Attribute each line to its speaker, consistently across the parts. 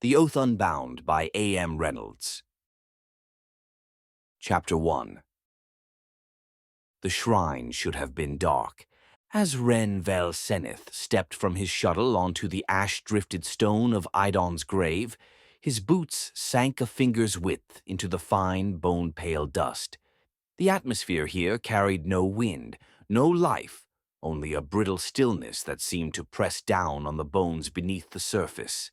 Speaker 1: The Oath Unbound by A.M. Reynolds. Chapter 1. The shrine should have been dark. As Renn Vel Seneth stepped from his shuttle onto the ash-drifted stone of Idon's grave, his boots sank a finger's width into the fine, bone-pale dust. The atmosphere here carried no wind, no life, only a brittle stillness that seemed to press down on the bones beneath the surface.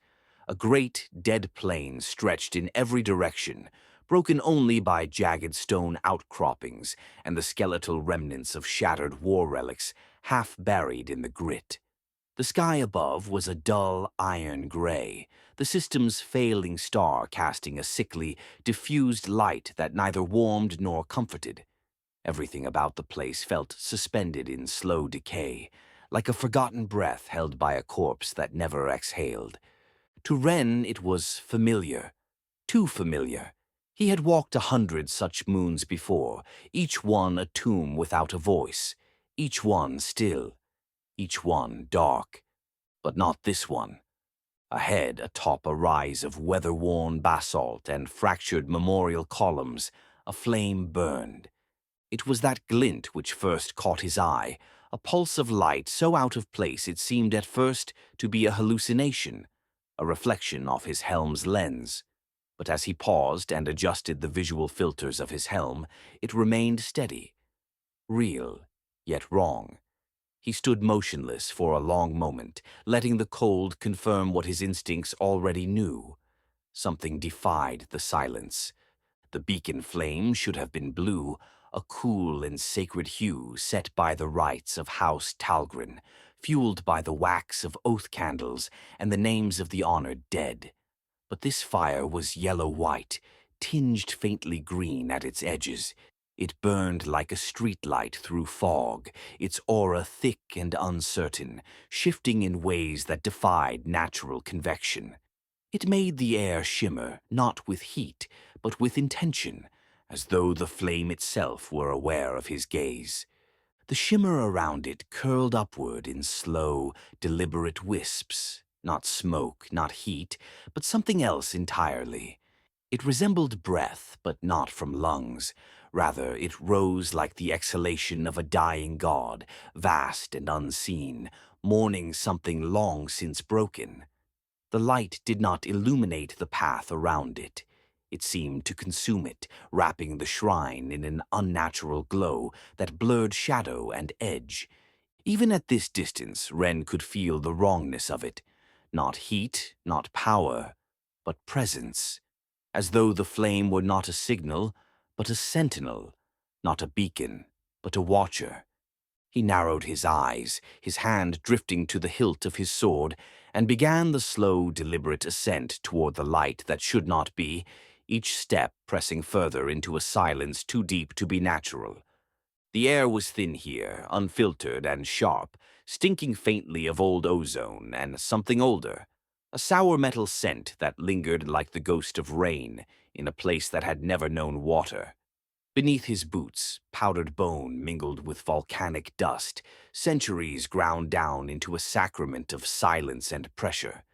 Speaker 1: A great, dead plain stretched in every direction, broken only by jagged stone outcroppings and the skeletal remnants of shattered war relics half buried in the grit. The sky above was a dull iron gray, the system's failing star casting a sickly, diffused light that neither warmed nor comforted. Everything about the place felt suspended in slow decay, like a forgotten breath held by a corpse that never exhaled. To Renn it was familiar, too familiar. He had walked 100 such moons before, each one a tomb without a voice, each one still, each one dark. But not this one. Ahead, atop a rise of weather-worn basalt and fractured memorial columns, a flame burned. It was that glint which first caught his eye, a pulse of light so out of place it seemed at first to be a hallucination, a reflection of his helm's lens. But as he paused and adjusted the visual filters of his helm, it remained steady. Real, yet wrong. He stood motionless for a long moment, letting the cold confirm what his instincts already knew. Something defied the silence. The beacon flame should have been blue, a cool and sacred hue set by the rites of House Talgren, fueled by the wax of oath candles and the names of the honored dead. But this fire was yellow-white, tinged faintly green at its edges. It burned like a streetlight through fog, its aura thick and uncertain, shifting in ways that defied natural convection. It made the air shimmer, not with heat, but with intention, as though the flame itself were aware of his gaze. The shimmer around it curled upward in slow, deliberate wisps, not smoke, not heat, but something else entirely. It resembled breath, but not from lungs. Rather, it rose like the exhalation of a dying god, vast and unseen, mourning something long since broken. The light did not illuminate the path around it. It seemed to consume it, wrapping the shrine in an unnatural glow that blurred shadow and edge. Even at this distance, Renn could feel the wrongness of it. Not heat, not power, but presence. As though the flame were not a signal, but a sentinel. Not a beacon, but a watcher. He narrowed his eyes, his hand drifting to the hilt of his sword, and began the slow, deliberate ascent toward the light that should not be, each step pressing further into a silence too deep to be natural. The air was thin here, unfiltered and sharp, stinking faintly of old ozone and something older, a sour metal scent that lingered like the ghost of rain in a place that had never known water. Beneath his boots, powdered bone mingled with volcanic dust, centuries ground down into a sacrament of silence and pressure.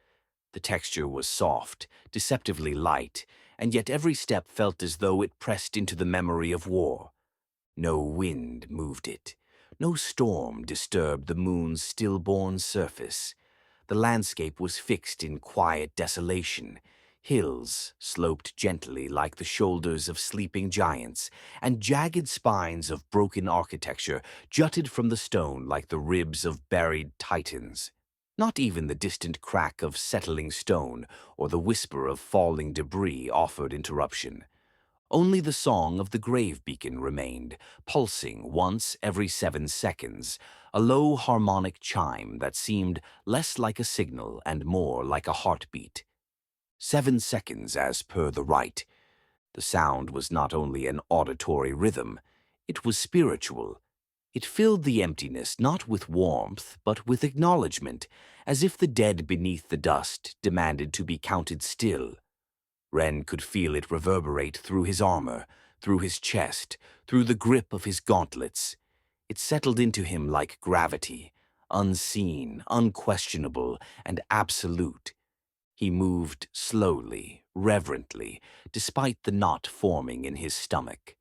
Speaker 1: The texture was soft, deceptively light, and yet every step felt as though it pressed into the memory of war. No wind moved it. No storm disturbed the moon's stillborn surface. The landscape was fixed in quiet desolation. Hills sloped gently like the shoulders of sleeping giants, and jagged spines of broken architecture jutted from the stone like the ribs of buried titans. Not even the distant crack of settling stone or the whisper of falling debris offered interruption. Only the song of the grave beacon remained, pulsing once every 7 seconds, a low harmonic chime that seemed less like a signal and more like a heartbeat. 7 seconds as per the rite. The sound was not only an auditory rhythm, it was spiritual. It filled the emptiness not with warmth, but with acknowledgement, as if the dead beneath the dust demanded to be counted still. Renn could feel it reverberate through his armor, through his chest, through the grip of his gauntlets. It settled into him like gravity, unseen, unquestionable, and absolute. He moved slowly, reverently, despite the knot forming in his stomach.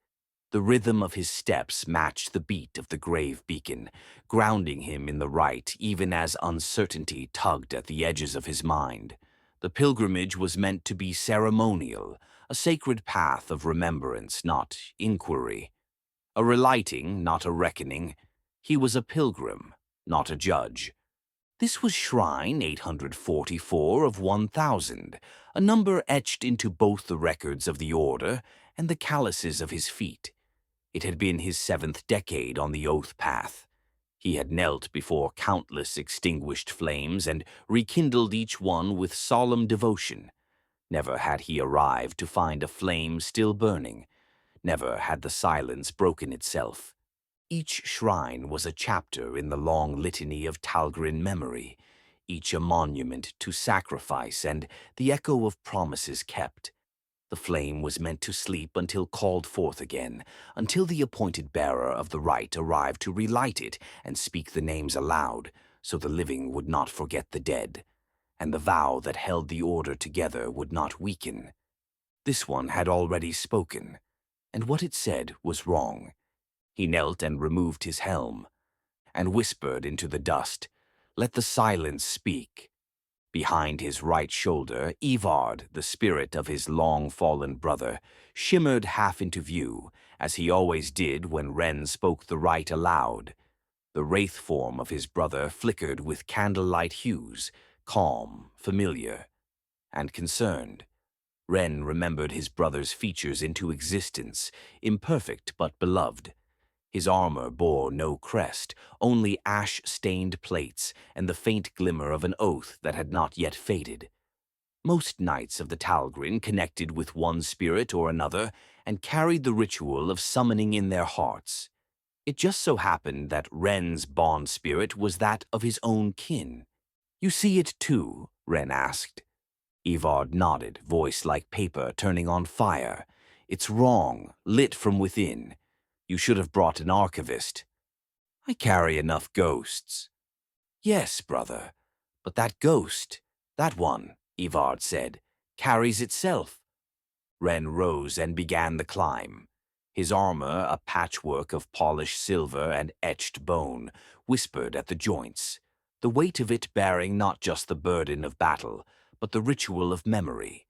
Speaker 1: The rhythm of his steps matched the beat of the grave beacon, grounding him in the right even as uncertainty tugged at the edges of his mind. The pilgrimage was meant to be ceremonial, a sacred path of remembrance, not inquiry. A relighting, not a reckoning. He was a pilgrim, not a judge. This was Shrine 844 of 1000, a number etched into both the records of the Order and the calluses of his feet. It had been his 7th decade on the Oath path. He had knelt before countless extinguished flames and rekindled each one with solemn devotion. Never had he arrived to find a flame still burning. Never had the silence broken itself. Each shrine was a chapter in the long litany of Talgrin memory, each a monument to sacrifice and the echo of promises kept. The flame was meant to sleep until called forth again, until the appointed bearer of the rite arrived to relight it and speak the names aloud, so the living would not forget the dead, and the vow that held the Order together would not weaken. This one had already spoken, and what it said was wrong. He knelt and removed his helm, and whispered into the dust, "Let the silence speak." Behind his right shoulder, Evard, the spirit of his long-fallen brother, shimmered half into view, as he always did when Renn spoke the rite aloud. The wraith form of his brother flickered with candlelight hues, calm, familiar, and concerned. Renn remembered his brother's features into existence, imperfect but beloved. His armor bore no crest, only ash-stained plates and the faint glimmer of an oath that had not yet faded. Most knights of the Talgrin connected with one spirit or another and carried the ritual of summoning in their hearts. It just so happened that Renn's bond spirit was that of his own kin. "You see it too?" Renn asked. Evard nodded, voice like paper turning on fire. "It's wrong, lit from within. You should have brought an archivist." "I carry enough ghosts." "Yes, brother, but that ghost, that one," Evard said, "carries itself." Renn rose and began the climb. His armor, a patchwork of polished silver and etched bone, whispered at the joints, the weight of it bearing not just the burden of battle, but the ritual of memory.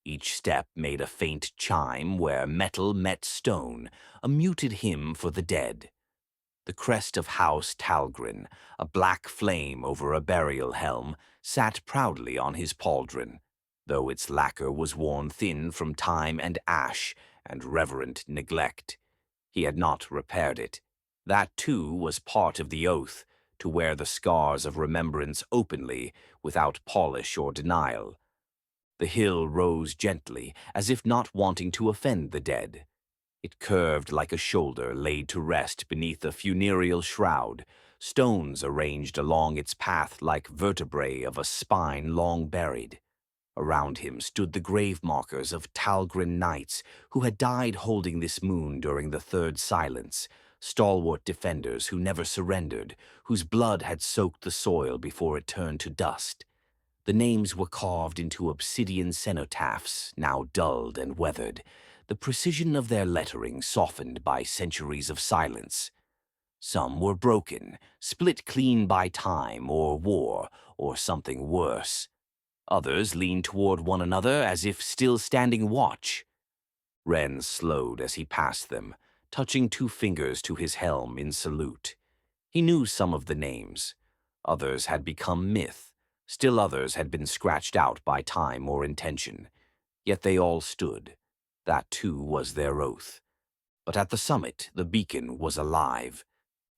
Speaker 1: Each step made a faint chime where metal met stone, a muted hymn for the dead. The crest of House Talgrin, a black flame over a burial helm, sat proudly on his pauldron, though its lacquer was worn thin from time and ash and reverent neglect. He had not repaired it. That, too, was part of the oath, to wear the scars of remembrance openly, without polish or denial. The hill rose gently, as if not wanting to offend the dead. It curved like a shoulder laid to rest beneath a funereal shroud, stones arranged along its path like vertebrae of a spine long buried. Around him stood the grave markers of Talgrin knights who had died holding this moon during the Third Silence, stalwart defenders who never surrendered, whose blood had soaked the soil before it turned to dust. The names were carved into obsidian cenotaphs, now dulled and weathered, the precision of their lettering softened by centuries of silence. Some were broken, split clean by time or war or something worse. Others leaned toward one another as if still standing watch. Renn slowed as he passed them, touching 2 fingers to his helm in salute. He knew some of the names. Others had become myth. Still others had been scratched out by time or intention. Yet they all stood. That too was their oath. But at the summit, the beacon was alive.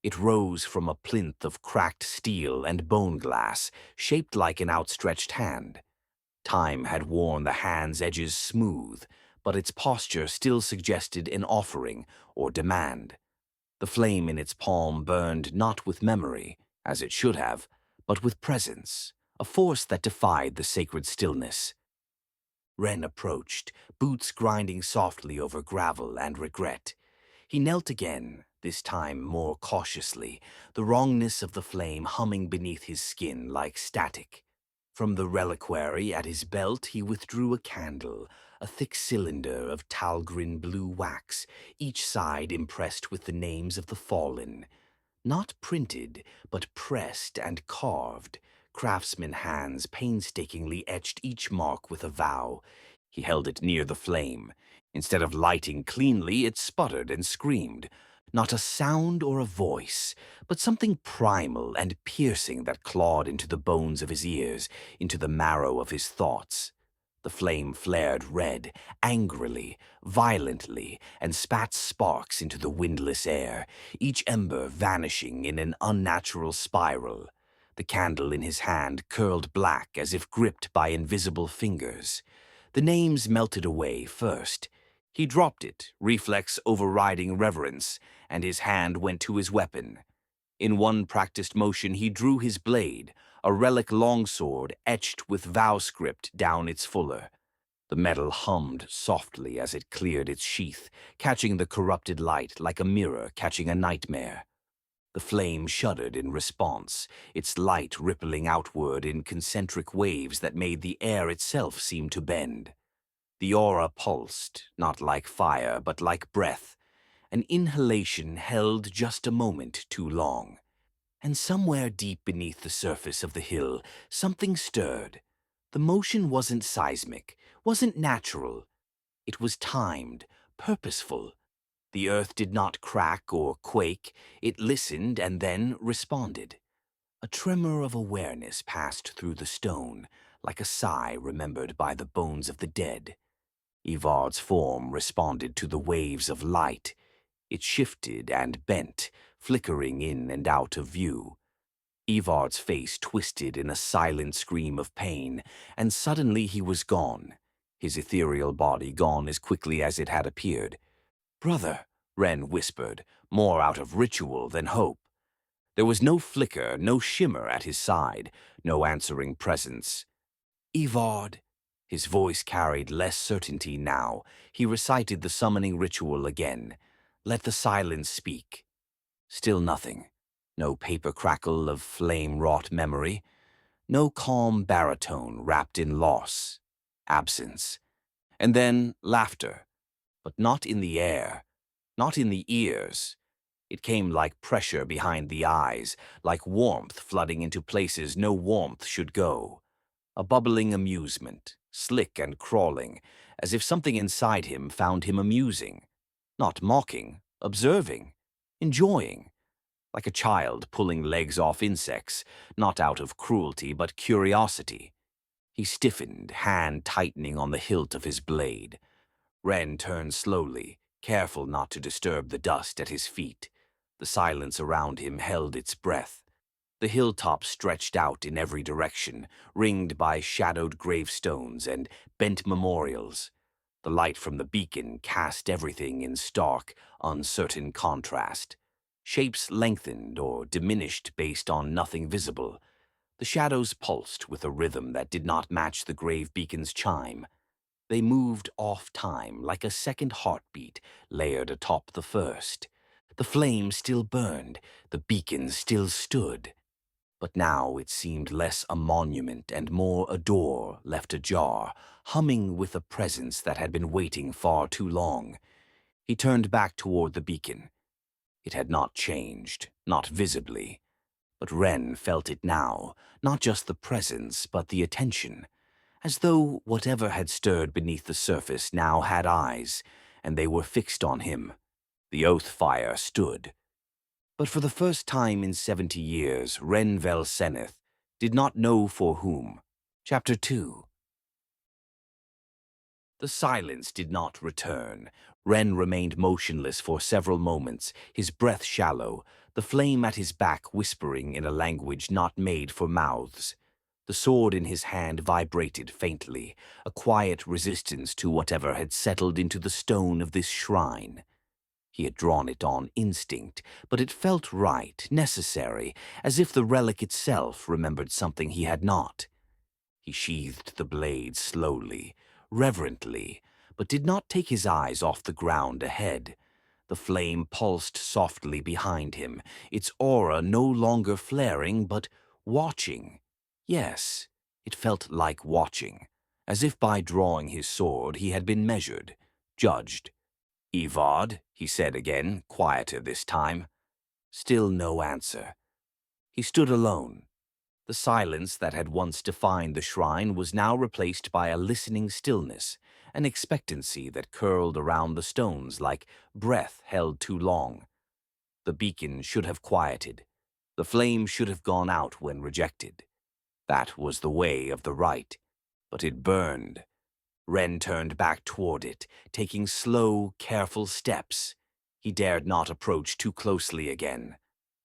Speaker 1: It rose from a plinth of cracked steel and bone glass, shaped like an outstretched hand. Time had worn the hand's edges smooth, but its posture still suggested an offering or demand. The flame in its palm burned not with memory, as it should have, but with presence, a force that defied the sacred stillness. Renn approached, boots grinding softly over gravel and regret. He knelt again, this time more cautiously, the wrongness of the flame humming beneath his skin like static. From the reliquary at his belt he withdrew a candle, a thick cylinder of Talgrin blue wax, each side impressed with the names of the fallen. Not printed, but pressed and carved. Craftsman hands painstakingly etched each mark with a vow. He held it near the flame. Instead of lighting cleanly, it sputtered and screamed. Not a sound or a voice, but something primal and piercing that clawed into the bones of his ears, into the marrow of his thoughts. The flame flared red, angrily, violently, and spat sparks into the windless air, each ember vanishing in an unnatural spiral. The candle in his hand curled black as if gripped by invisible fingers. The names melted away first. He dropped it, reflex overriding reverence, and his hand went to his weapon. In one practiced motion he drew his blade, a relic longsword etched with vow script down its fuller. The metal hummed softly as it cleared its sheath, catching the corrupted light like a mirror catching a nightmare. The flame shuddered in response, its light rippling outward in concentric waves that made the air itself seem to bend. The aura pulsed, not like fire, but like breath. An inhalation held just a moment too long. And somewhere deep beneath the surface of the hill, something stirred. The motion wasn't seismic, wasn't natural. It was timed, purposeful. The earth did not crack or quake. It listened and then responded. A tremor of awareness passed through the stone, like a sigh remembered by the bones of the dead. Evard's form responded to the waves of light. It shifted and bent, flickering in and out of view. Evard's face twisted in a silent scream of pain, and suddenly he was gone, his ethereal body gone as quickly as it had appeared. "Brother," Renn whispered, more out of ritual than hope. There was no flicker, no shimmer at his side, no answering presence. "Evard." His voice carried less certainty now. He recited the summoning ritual again. Let the silence speak. Still nothing. No paper crackle of flame-wrought memory. No calm baritone wrapped in loss. Absence. And then laughter. But not in the air. Not in the ears. It came like pressure behind the eyes, like warmth flooding into places no warmth should go. A bubbling amusement, slick and crawling, as if something inside him found him amusing. Not mocking, observing, enjoying. Like a child pulling legs off insects, not out of cruelty but curiosity. He stiffened, hand tightening on the hilt of his blade. Renn turned slowly, careful not to disturb the dust at his feet. The silence around him held its breath. The hilltop stretched out in every direction, ringed by shadowed gravestones and bent memorials. The light from the beacon cast everything in stark, uncertain contrast. Shapes lengthened or diminished based on nothing visible. The shadows pulsed with a rhythm that did not match the grave beacon's chime. They moved off time like a second heartbeat layered atop the first. The flame still burned, the beacon still stood. But now it seemed less a monument and more a door left ajar, humming with a presence that had been waiting far too long. He turned back toward the beacon. It had not changed, not visibly. But Renn felt it now, not just the presence, but the attention. As though whatever had stirred beneath the surface now had eyes, and they were fixed on him. The oath fire stood. But for the first time in 70 years, Renn Vel Seneth did not know for whom. Chapter 2. The silence did not return. Renn remained motionless for several moments, his breath shallow, the flame at his back whispering in a language not made for mouths. The sword in his hand vibrated faintly, a quiet resistance to whatever had settled into the stone of this shrine. He had drawn it on instinct, but it felt right, necessary, as if the relic itself remembered something he had not. He sheathed the blade slowly, reverently, but did not take his eyes off the ground ahead. The flame pulsed softly behind him, its aura no longer flaring, but watching. Yes, It felt like watching, as if by drawing his sword he had been measured, judged. "Evod," he said again, quieter this time. Still no answer. He stood alone. The silence that had once defined the shrine was now replaced by a listening stillness, an expectancy that curled around the stones like breath held too long. The beacon should have quieted. The flame should have gone out when rejected. That was the way of the rite. But it burned. Renn turned back toward it, taking slow, careful steps. He dared not approach too closely again.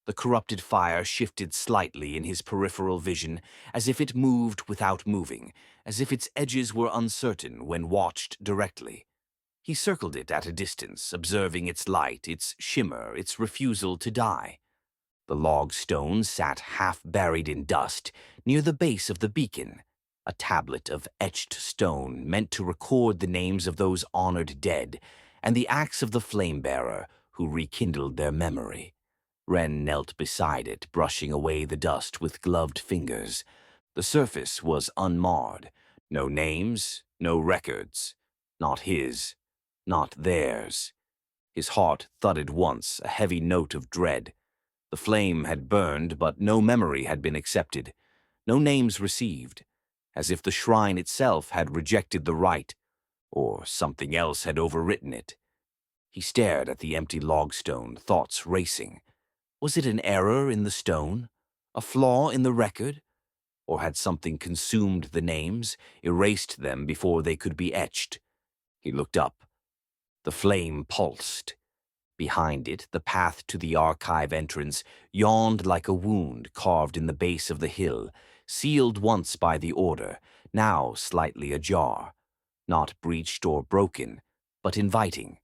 Speaker 1: The corrupted fire shifted slightly in his peripheral vision, as if it moved without moving, as if its edges were uncertain when watched directly. He circled it at a distance, observing its light, its shimmer, its refusal to die. The log stone sat half buried in dust near the base of the beacon, a tablet of etched stone meant to record the names of those honored dead and the acts of the flame-bearer who rekindled their memory. Renn knelt beside it, brushing away the dust with gloved fingers. The surface was unmarred. No names, no records. Not his, not theirs. His heart thudded once, a heavy note of dread. The flame had burned, but no memory had been accepted, no names received, as if the shrine itself had rejected the rite, or something else had overwritten it. He stared at the empty logstone, thoughts racing. Was it an error in the stone? A flaw in the record? Or had something consumed the names, erased them before they could be etched? He looked up. The flame pulsed. Behind it, the path to the archive entrance yawned like a wound carved in the base of the hill, sealed once by the Order, now slightly ajar. Not breached or broken, but inviting.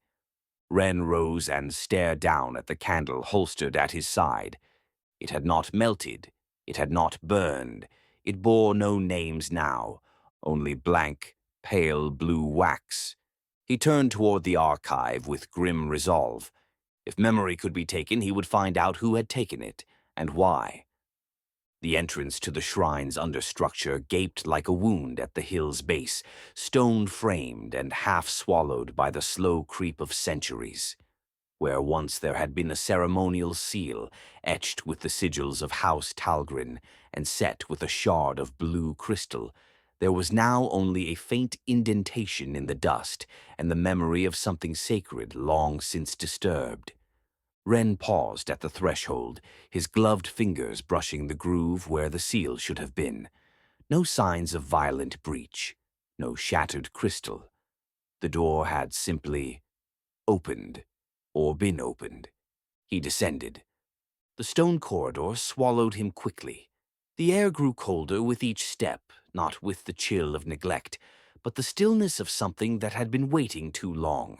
Speaker 1: Renn rose and stared down at the candle holstered at his side. It had not melted. It had not burned. It bore no names now, only blank, pale blue wax. He turned toward the archive with grim resolve. If memory could be taken, he would find out who had taken it, and why. The entrance to the shrine's understructure gaped like a wound at the hill's base, stone-framed and half-swallowed by the slow creep of centuries. Where once there had been a ceremonial seal, etched with the sigils of House Talgrin and set with a shard of blue crystal, there was now only a faint indentation in the dust and the memory of something sacred long since disturbed. Renn paused at the threshold, his gloved fingers brushing the groove where the seal should have been. No signs of violent breach, no shattered crystal. The door had simply opened, or been opened. He descended. The stone corridor swallowed him quickly. The air grew colder with each step, not with the chill of neglect, but the stillness of something that had been waiting too long.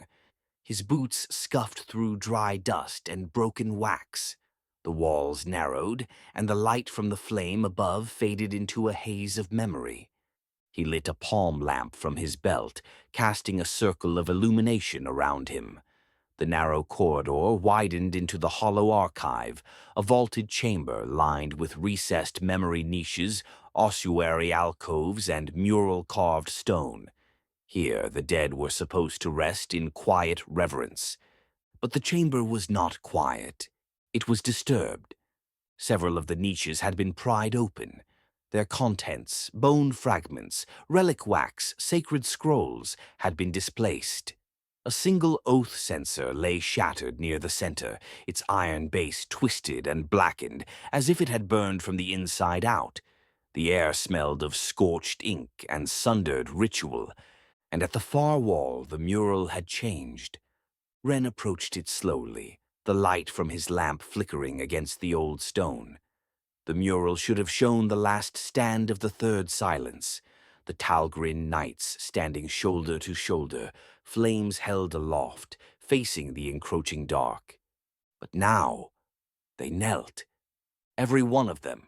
Speaker 1: His boots scuffed through dry dust and broken wax. The walls narrowed, and the light from the flame above faded into a haze of memory. He lit a palm lamp from his belt, casting a circle of illumination around him. The narrow corridor widened into the hollow archive, a vaulted chamber lined with recessed memory niches, ossuary alcoves, and mural-carved stone. Here the dead were supposed to rest in quiet reverence. But the chamber was not quiet. It was disturbed. Several of the niches had been pried open. Their contents, bone fragments, relic wax, sacred scrolls, had been displaced. A single oath censer lay shattered near the center, its iron base twisted and blackened, as if it had burned from the inside out. The air smelled of scorched ink and sundered ritual, and at the far wall the mural had changed. Renn approached it slowly, the light from his lamp flickering against the old stone. The mural should have shown the last stand of the Third Silence, the Talgrin knights standing shoulder to shoulder, flames held aloft, facing the encroaching dark. But now they knelt, every one of them,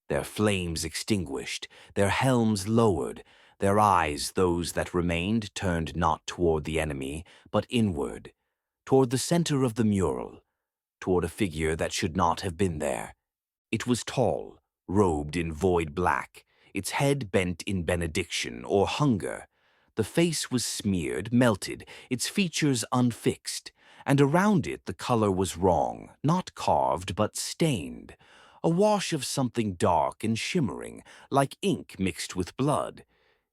Speaker 1: their flames extinguished, their helms lowered, their eyes, those that remained, turned not toward the enemy, but inward, toward the center of the mural, toward a figure that should not have been there. It was tall, robed in void black, its head bent in benediction or hunger. The face was smeared, melted, its features unfixed, and around it the color was wrong, not carved but stained, a wash of something dark and shimmering, like ink mixed with blood.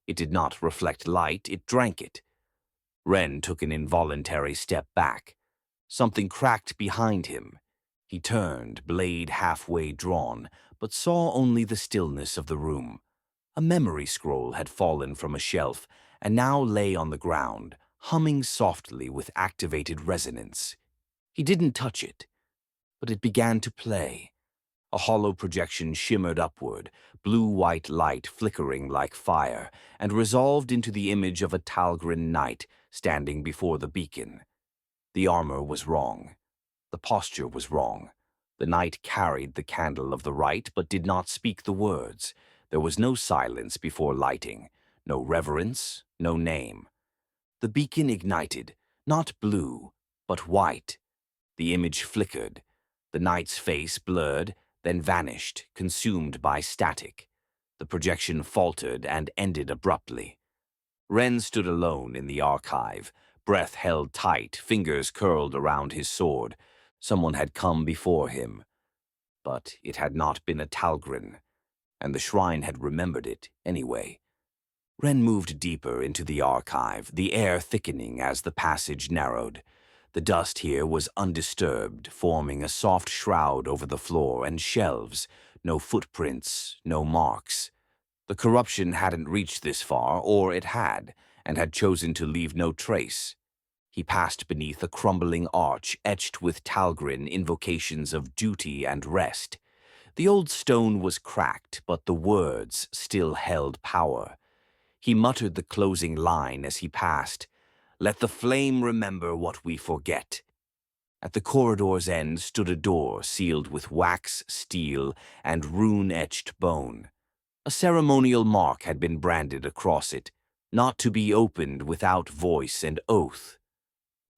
Speaker 1: It did not reflect light, it drank it. Renn took an involuntary step back. Something cracked behind him. He turned, blade halfway drawn, but saw only the stillness of the room. A memory scroll had fallen from a shelf and now lay on the ground, humming softly with activated resonance. He didn't touch it, but it began to play. A hollow projection shimmered upward, blue-white light flickering like fire, and resolved into the image of a Talgrin knight standing before the beacon. The armor was wrong. The posture was wrong. The knight carried the candle of the rite, but did not speak the words. There was no silence before lighting, no reverence, no name. The beacon ignited, not blue, but white. The image flickered. The knight's face blurred, then vanished, consumed by static. The projection faltered and ended abruptly. Renn stood alone in the archive, breath held tight, fingers curled around his sword. Someone had come before him. But it had not been a Talgrin, and the shrine had remembered it anyway. Renn moved deeper into the archive, the air thickening as the passage narrowed. The dust here was undisturbed, forming a soft shroud over the floor and shelves. No footprints, no marks. The corruption hadn't reached this far, or it had, and had chosen to leave no trace. He passed beneath a crumbling arch etched with Talgrin invocations of duty and rest. The old stone was cracked, but the words still held power. He muttered the closing line as he passed. "Let the flame remember what we forget." At the corridor's end stood a door sealed with wax, steel, and rune-etched bone. A ceremonial mark had been branded across it, not to be opened without voice and oath.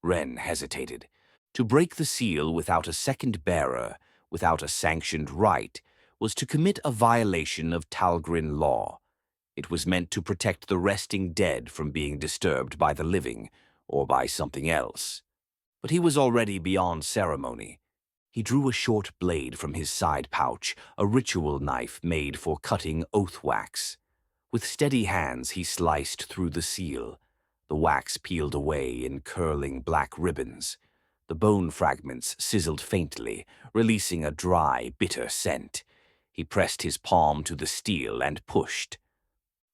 Speaker 1: Renn hesitated. To break the seal without a second bearer, without a sanctioned rite, was to commit a violation of Talgrin law. It was meant to protect the resting dead from being disturbed by the living, or by something else. But he was already beyond ceremony. He drew a short blade from his side pouch, a ritual knife made for cutting oath wax. With steady hands he sliced through the seal. The wax peeled away in curling black ribbons. The bone fragments sizzled faintly, releasing a dry, bitter scent. He pressed his palm to the steel and pushed.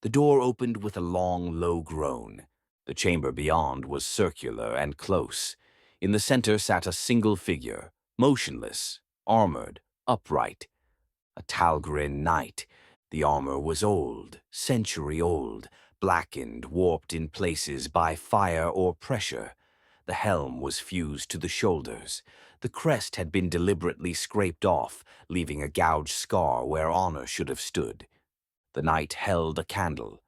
Speaker 1: The door opened with a long, low groan. The chamber beyond was circular and close. In the center sat a single figure, motionless, armored, upright. A Talgrin knight. The armor was old, century-old, blackened, warped in places by fire or pressure. The helm was fused to the shoulders. The crest had been deliberately scraped off, leaving a gouged scar where honor should have stood. The knight held a candle.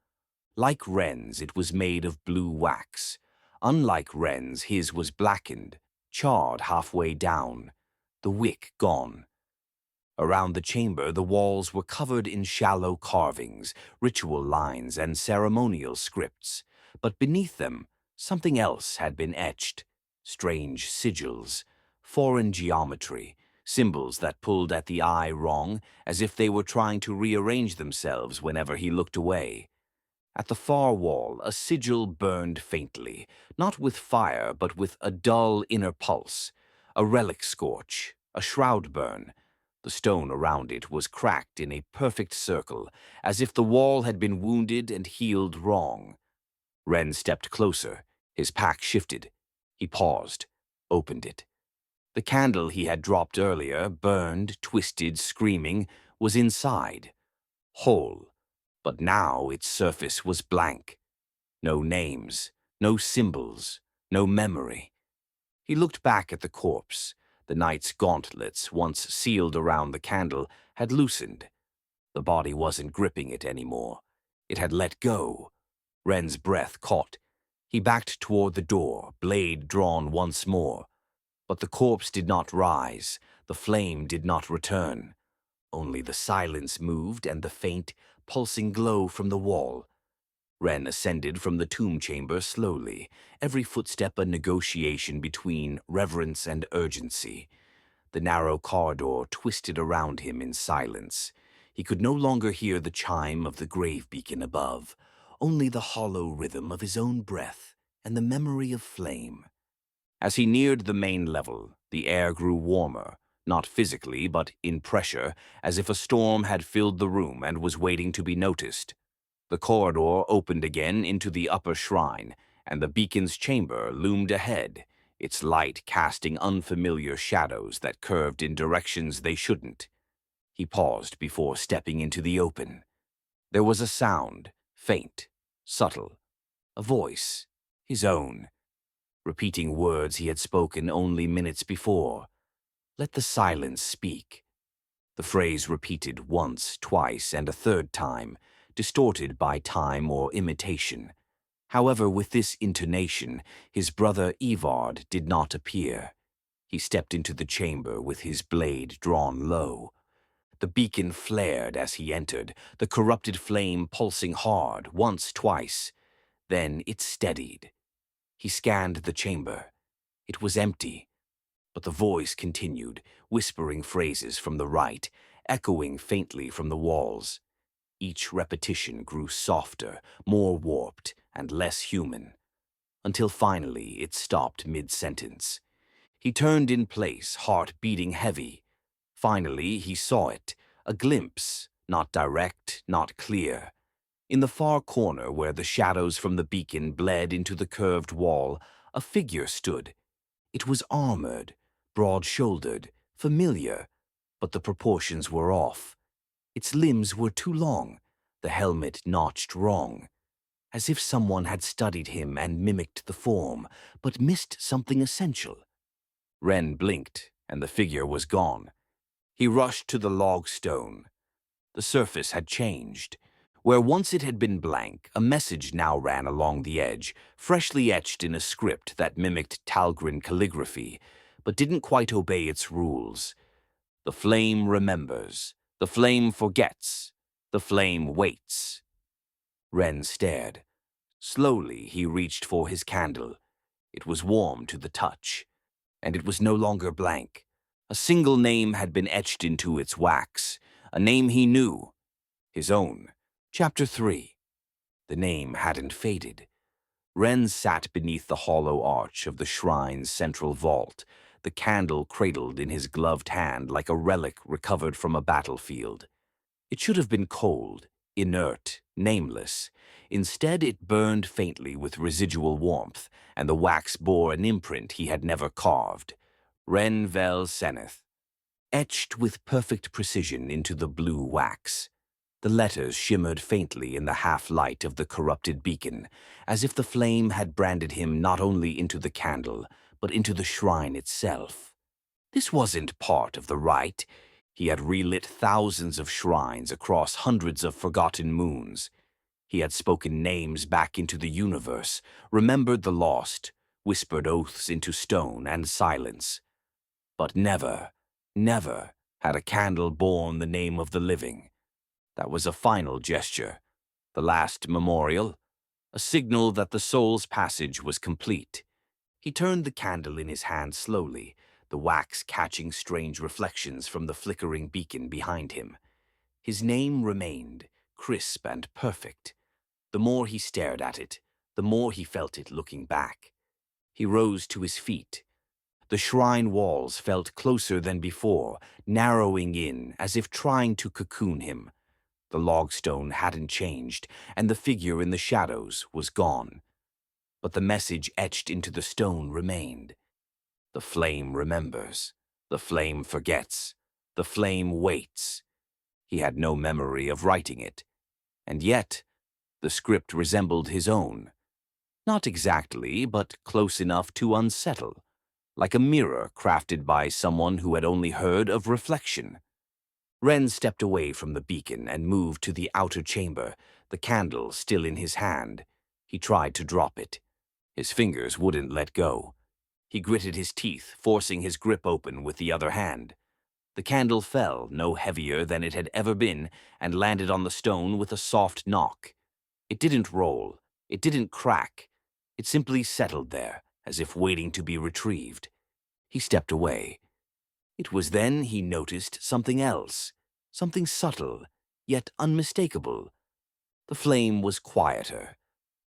Speaker 1: Like Renn's, it was made of blue wax. Unlike Renn's, his was blackened, charred halfway down, the wick gone. Around the chamber, the walls were covered in shallow carvings, ritual lines, and ceremonial scripts. But beneath them, something else had been etched. Strange sigils, foreign geometry, symbols that pulled at the eye wrong, as if they were trying to rearrange themselves whenever he looked away. At the far wall, a sigil burned faintly, not with fire, but with a dull inner pulse. A relic scorch, a shroud burn. The stone around it was cracked in a perfect circle, as if the wall had been wounded and healed wrong. Renn stepped closer. His pack shifted. He paused, opened it. The candle he had dropped earlier, burned, twisted, screaming, was inside, whole. But now its surface was blank. No names, no symbols, no memory. He looked back at the corpse. The knight's gauntlets, once sealed around the candle, had loosened. The body wasn't gripping it anymore. It had let go. Renn's breath caught. He backed toward the door, blade drawn once more. But the corpse did not rise. The flame did not return. Only the silence moved and the faint, pulsing glow from the wall. Renn ascended from the tomb chamber slowly, every footstep a negotiation between reverence and urgency. The narrow corridor twisted around him in silence. He could no longer hear the chime of the grave beacon above, only the hollow rhythm of his own breath and the memory of flame. As he neared the main level, the air grew warmer, not physically but in pressure, as if a storm had filled the room and was waiting to be noticed. The corridor opened again into the upper shrine, and the beacon's chamber loomed ahead, its light casting unfamiliar shadows that curved in directions they shouldn't. He paused before stepping into the open. There was a sound, faint, subtle, a voice, his own, repeating words he had spoken only minutes before. "Let the silence speak." The phrase repeated once, twice, and a third time, distorted by time or imitation. However, with this intonation, his brother Evard did not appear. He stepped into the chamber with his blade drawn low. The beacon flared as he entered, the corrupted flame pulsing hard, once, twice. Then it steadied. He scanned the chamber. It was empty, but the voice continued, whispering phrases from the right, echoing faintly from the walls. Each repetition grew softer, more warped, and less human, until finally it stopped mid-sentence. He turned in place, heart beating heavy. Finally, he saw it, a glimpse, not direct, not clear. In the far corner where the shadows from the beacon bled into the curved wall, a figure stood. It was armored, broad-shouldered, familiar, but the proportions were off. Its limbs were too long, the helmet notched wrong, as if someone had studied him and mimicked the form, but missed something essential. Renn blinked, and the figure was gone. He rushed to the log stone. The surface had changed. Where once it had been blank, a message now ran along the edge, freshly etched in a script that mimicked Talgrin calligraphy, but didn't quite obey its rules. The flame remembers. The flame forgets. The flame waits. Renn stared. Slowly, he reached for his candle. It was warm to the touch, and it was no longer blank. A single name had been etched into its wax, a name he knew, his own. Chapter 3. The name hadn't faded. Renn sat beneath the hollow arch of the shrine's central vault, the candle cradled in his gloved hand like a relic recovered from a battlefield. It should have been cold, inert, nameless. Instead, it burned faintly with residual warmth, and the wax bore an imprint he had never carved. Renn Vel Seneth, etched with perfect precision into the blue wax. The letters shimmered faintly in the half-light of the corrupted beacon, as if the flame had branded him not only into the candle, but into the shrine itself. This wasn't part of the rite. He had relit thousands of shrines across hundreds of forgotten moons. He had spoken names back into the universe, remembered the lost, whispered oaths into stone and silence. But never, never had a candle borne the name of the living. That was a final gesture, the last memorial, a signal that the soul's passage was complete. He turned the candle in his hand slowly, the wax catching strange reflections from the flickering beacon behind him. His name remained, crisp and perfect. The more he stared at it, the more he felt it looking back. He rose to his feet. The shrine walls felt closer than before, narrowing in as if trying to cocoon him. The logstone hadn't changed, and the figure in the shadows was gone. But the message etched into the stone remained. The flame remembers. The flame forgets. The flame waits. He had no memory of writing it. And yet, the script resembled his own. Not exactly, but close enough to unsettle, like a mirror crafted by someone who had only heard of reflection. Renn stepped away from the beacon and moved to the outer chamber, the candle still in his hand. He tried to drop it. His fingers wouldn't let go. He gritted his teeth, forcing his grip open with the other hand. The candle fell, no heavier than it had ever been, and landed on the stone with a soft knock. It didn't roll. It didn't crack. It simply settled there, as if waiting to be retrieved. He stepped away. It was then he noticed something else, something subtle, yet unmistakable. The flame was quieter,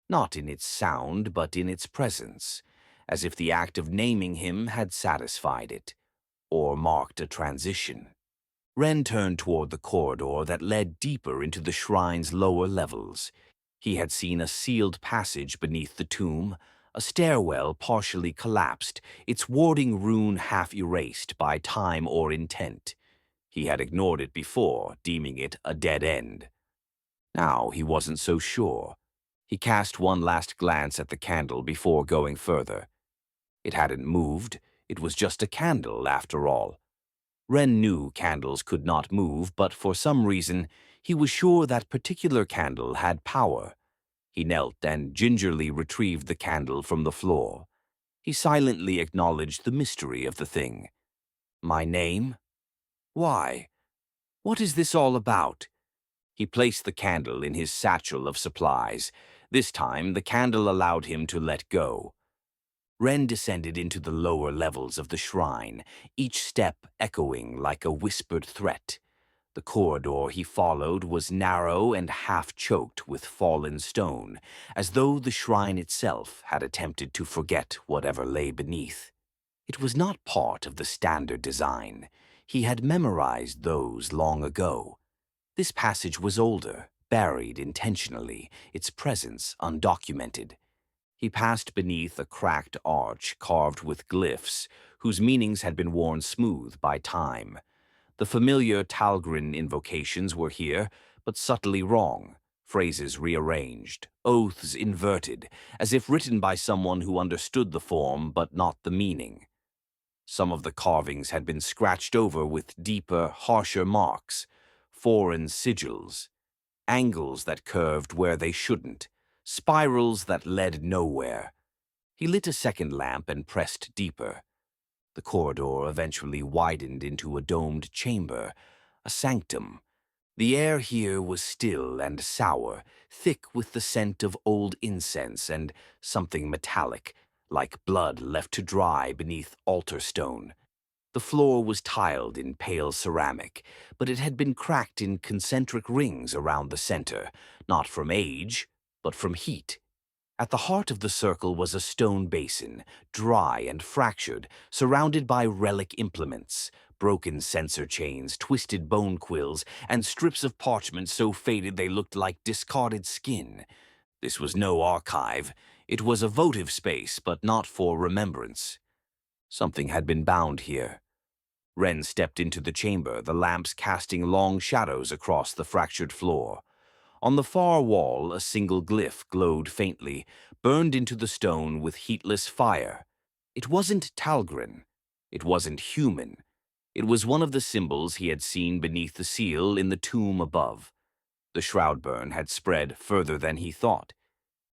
Speaker 1: not in its sound but in its presence, as if the act of naming him had satisfied it, or marked a transition. Renn turned toward the corridor that led deeper into the shrine's lower levels. He had seen a sealed passage beneath the tomb, a stairwell partially collapsed, its warding rune half erased by time or intent. He had ignored it before, deeming it a dead end. Now he wasn't so sure. He cast one last glance at the candle before going further. It hadn't moved. It was just a candle, after all. Renn knew candles could not move, but for some reason, he was sure that particular candle had power. He knelt and gingerly retrieved the candle from the floor. He silently acknowledged the mystery of the thing. My name? Why? What is this all about? He placed the candle in his satchel of supplies. This time, the candle allowed him to let go. Renn descended into the lower levels of the shrine, each step echoing like a whispered threat. The corridor he followed was narrow and half-choked with fallen stone, as though the shrine itself had attempted to forget whatever lay beneath. It was not part of the standard design. He had memorized those long ago. This passage was older, buried intentionally, its presence undocumented. He passed beneath a cracked arch carved with glyphs, whose meanings had been worn smooth by time. The familiar Talgrin invocations were here, but subtly wrong, phrases rearranged, oaths inverted, as if written by someone who understood the form but not the meaning. Some of the carvings had been scratched over with deeper, harsher marks, foreign sigils, angles that curved where they shouldn't, spirals that led nowhere. He lit a second lamp and pressed deeper. The corridor eventually widened into a domed chamber, a sanctum. The air here was still and sour, thick with the scent of old incense and something metallic, like blood left to dry beneath altar stone. The floor was tiled in pale ceramic, but it had been cracked in concentric rings around the center, not from age, but from heat. At the heart of the circle was a stone basin, dry and fractured, surrounded by relic implements, broken censer chains, twisted bone quills, and strips of parchment so faded they looked like discarded skin. This was no archive. It was a votive space, but not for remembrance. Something had been bound here. Renn stepped into the chamber, the lamps casting long shadows across the fractured floor. On the far wall, a single glyph glowed faintly, burned into the stone with heatless fire. It wasn't Talgrin. It wasn't human. It was one of the symbols he had seen beneath the seal in the tomb above. The shroud burn had spread further than he thought.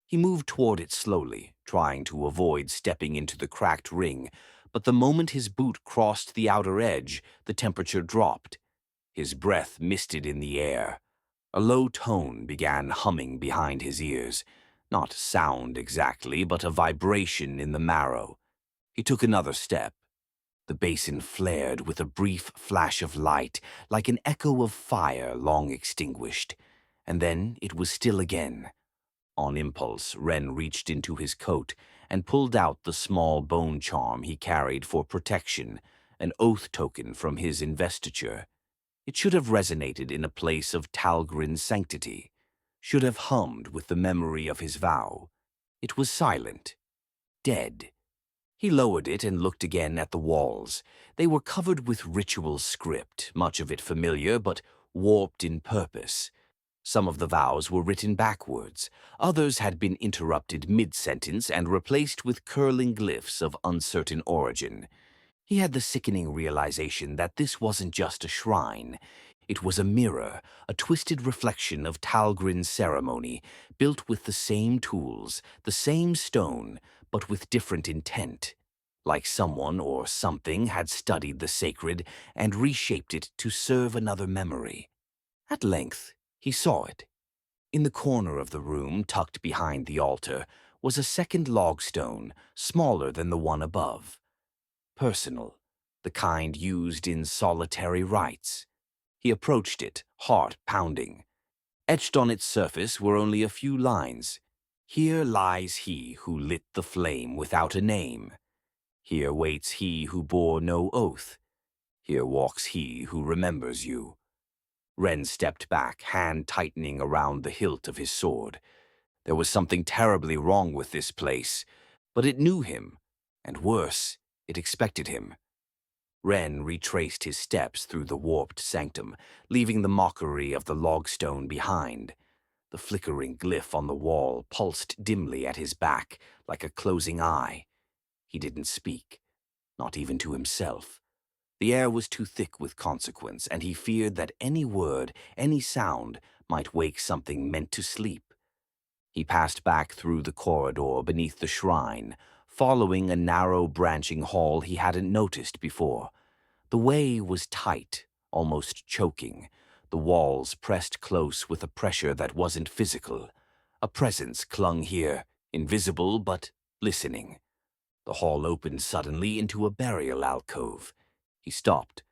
Speaker 1: He moved toward it slowly, trying to avoid stepping into the cracked ring, but the moment his boot crossed the outer edge, the temperature dropped. His breath misted in the air. A low tone began humming behind his ears. Not sound exactly, but a vibration in the marrow. He took another step. The basin flared with a brief flash of light, like an echo of fire long extinguished. And then it was still again. On impulse, Renn reached into his coat and pulled out the small bone charm he carried for protection, an oath token from his investiture. It should have resonated in a place of Talgrin's sanctity, should have hummed with the memory of his vow. It was silent, dead. He lowered it and looked again at the walls. They were covered with ritual script, much of it familiar but warped in purpose. Some of the vows were written backwards. Others had been interrupted mid-sentence and replaced with curling glyphs of uncertain origin. He had the sickening realization that this wasn't just a shrine. It was a mirror, a twisted reflection of Talgrin's ceremony, built with the same tools, the same stone, but with different intent. like someone or something had studied the sacred and reshaped it to serve another memory. At length, he saw it. In the corner of the room, tucked behind the altar, was a second log stone, smaller than the one above. Personal, the kind used in solitary rites. He approached it, heart pounding. Etched on its surface were only a few lines. Here lies he who lit the flame without a name. Here waits he who bore no oath. Here walks he who remembers you. Renn stepped back, hand tightening around the hilt of his sword. There was something terribly wrong with this place, but it knew him, and worse, it expected him. Renn retraced his steps through the warped sanctum, leaving the mockery of the logstone behind. The flickering glyph on the wall pulsed dimly at his back, like a closing eye. He didn't speak, not even to himself. The air was too thick with consequence, and he feared that any word, any sound, might wake something meant to sleep. He passed back through the corridor beneath the shrine, following a narrow branching hall he hadn't noticed before. The way was tight, almost choking, the walls pressed close with a pressure that wasn't physical. A presence clung here, invisible but listening. The hall opened suddenly into a burial alcove. He stopped.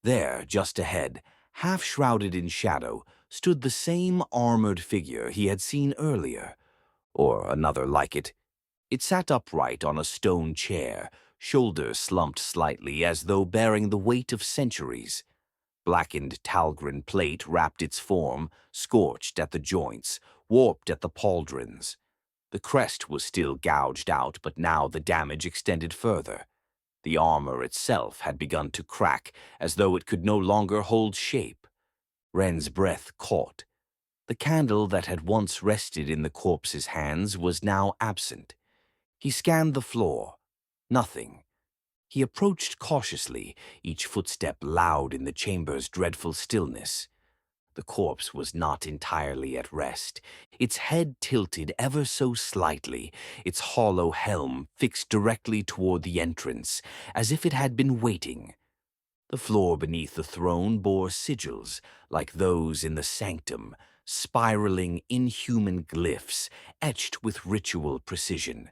Speaker 1: There, just ahead, half shrouded in shadow, stood the same armored figure he had seen earlier, or another like it. It sat upright on a stone chair, shoulders slumped slightly as though bearing the weight of centuries. Blackened Talgrin plate wrapped its form, scorched at the joints, warped at the pauldrons. The crest was still gouged out, but now the damage extended further. The armor itself had begun to crack, as though it could no longer hold shape. Renn's breath caught. The candle that had once rested in the corpse's hands was now absent. He scanned the floor. Nothing. He approached cautiously, each footstep loud in the chamber's dreadful stillness. The corpse was not entirely at rest. Its head tilted ever so slightly, its hollow helm fixed directly toward the entrance, as if it had been waiting. The floor beneath the throne bore sigils, like those in the sanctum, spiraling inhuman glyphs, etched with ritual precision.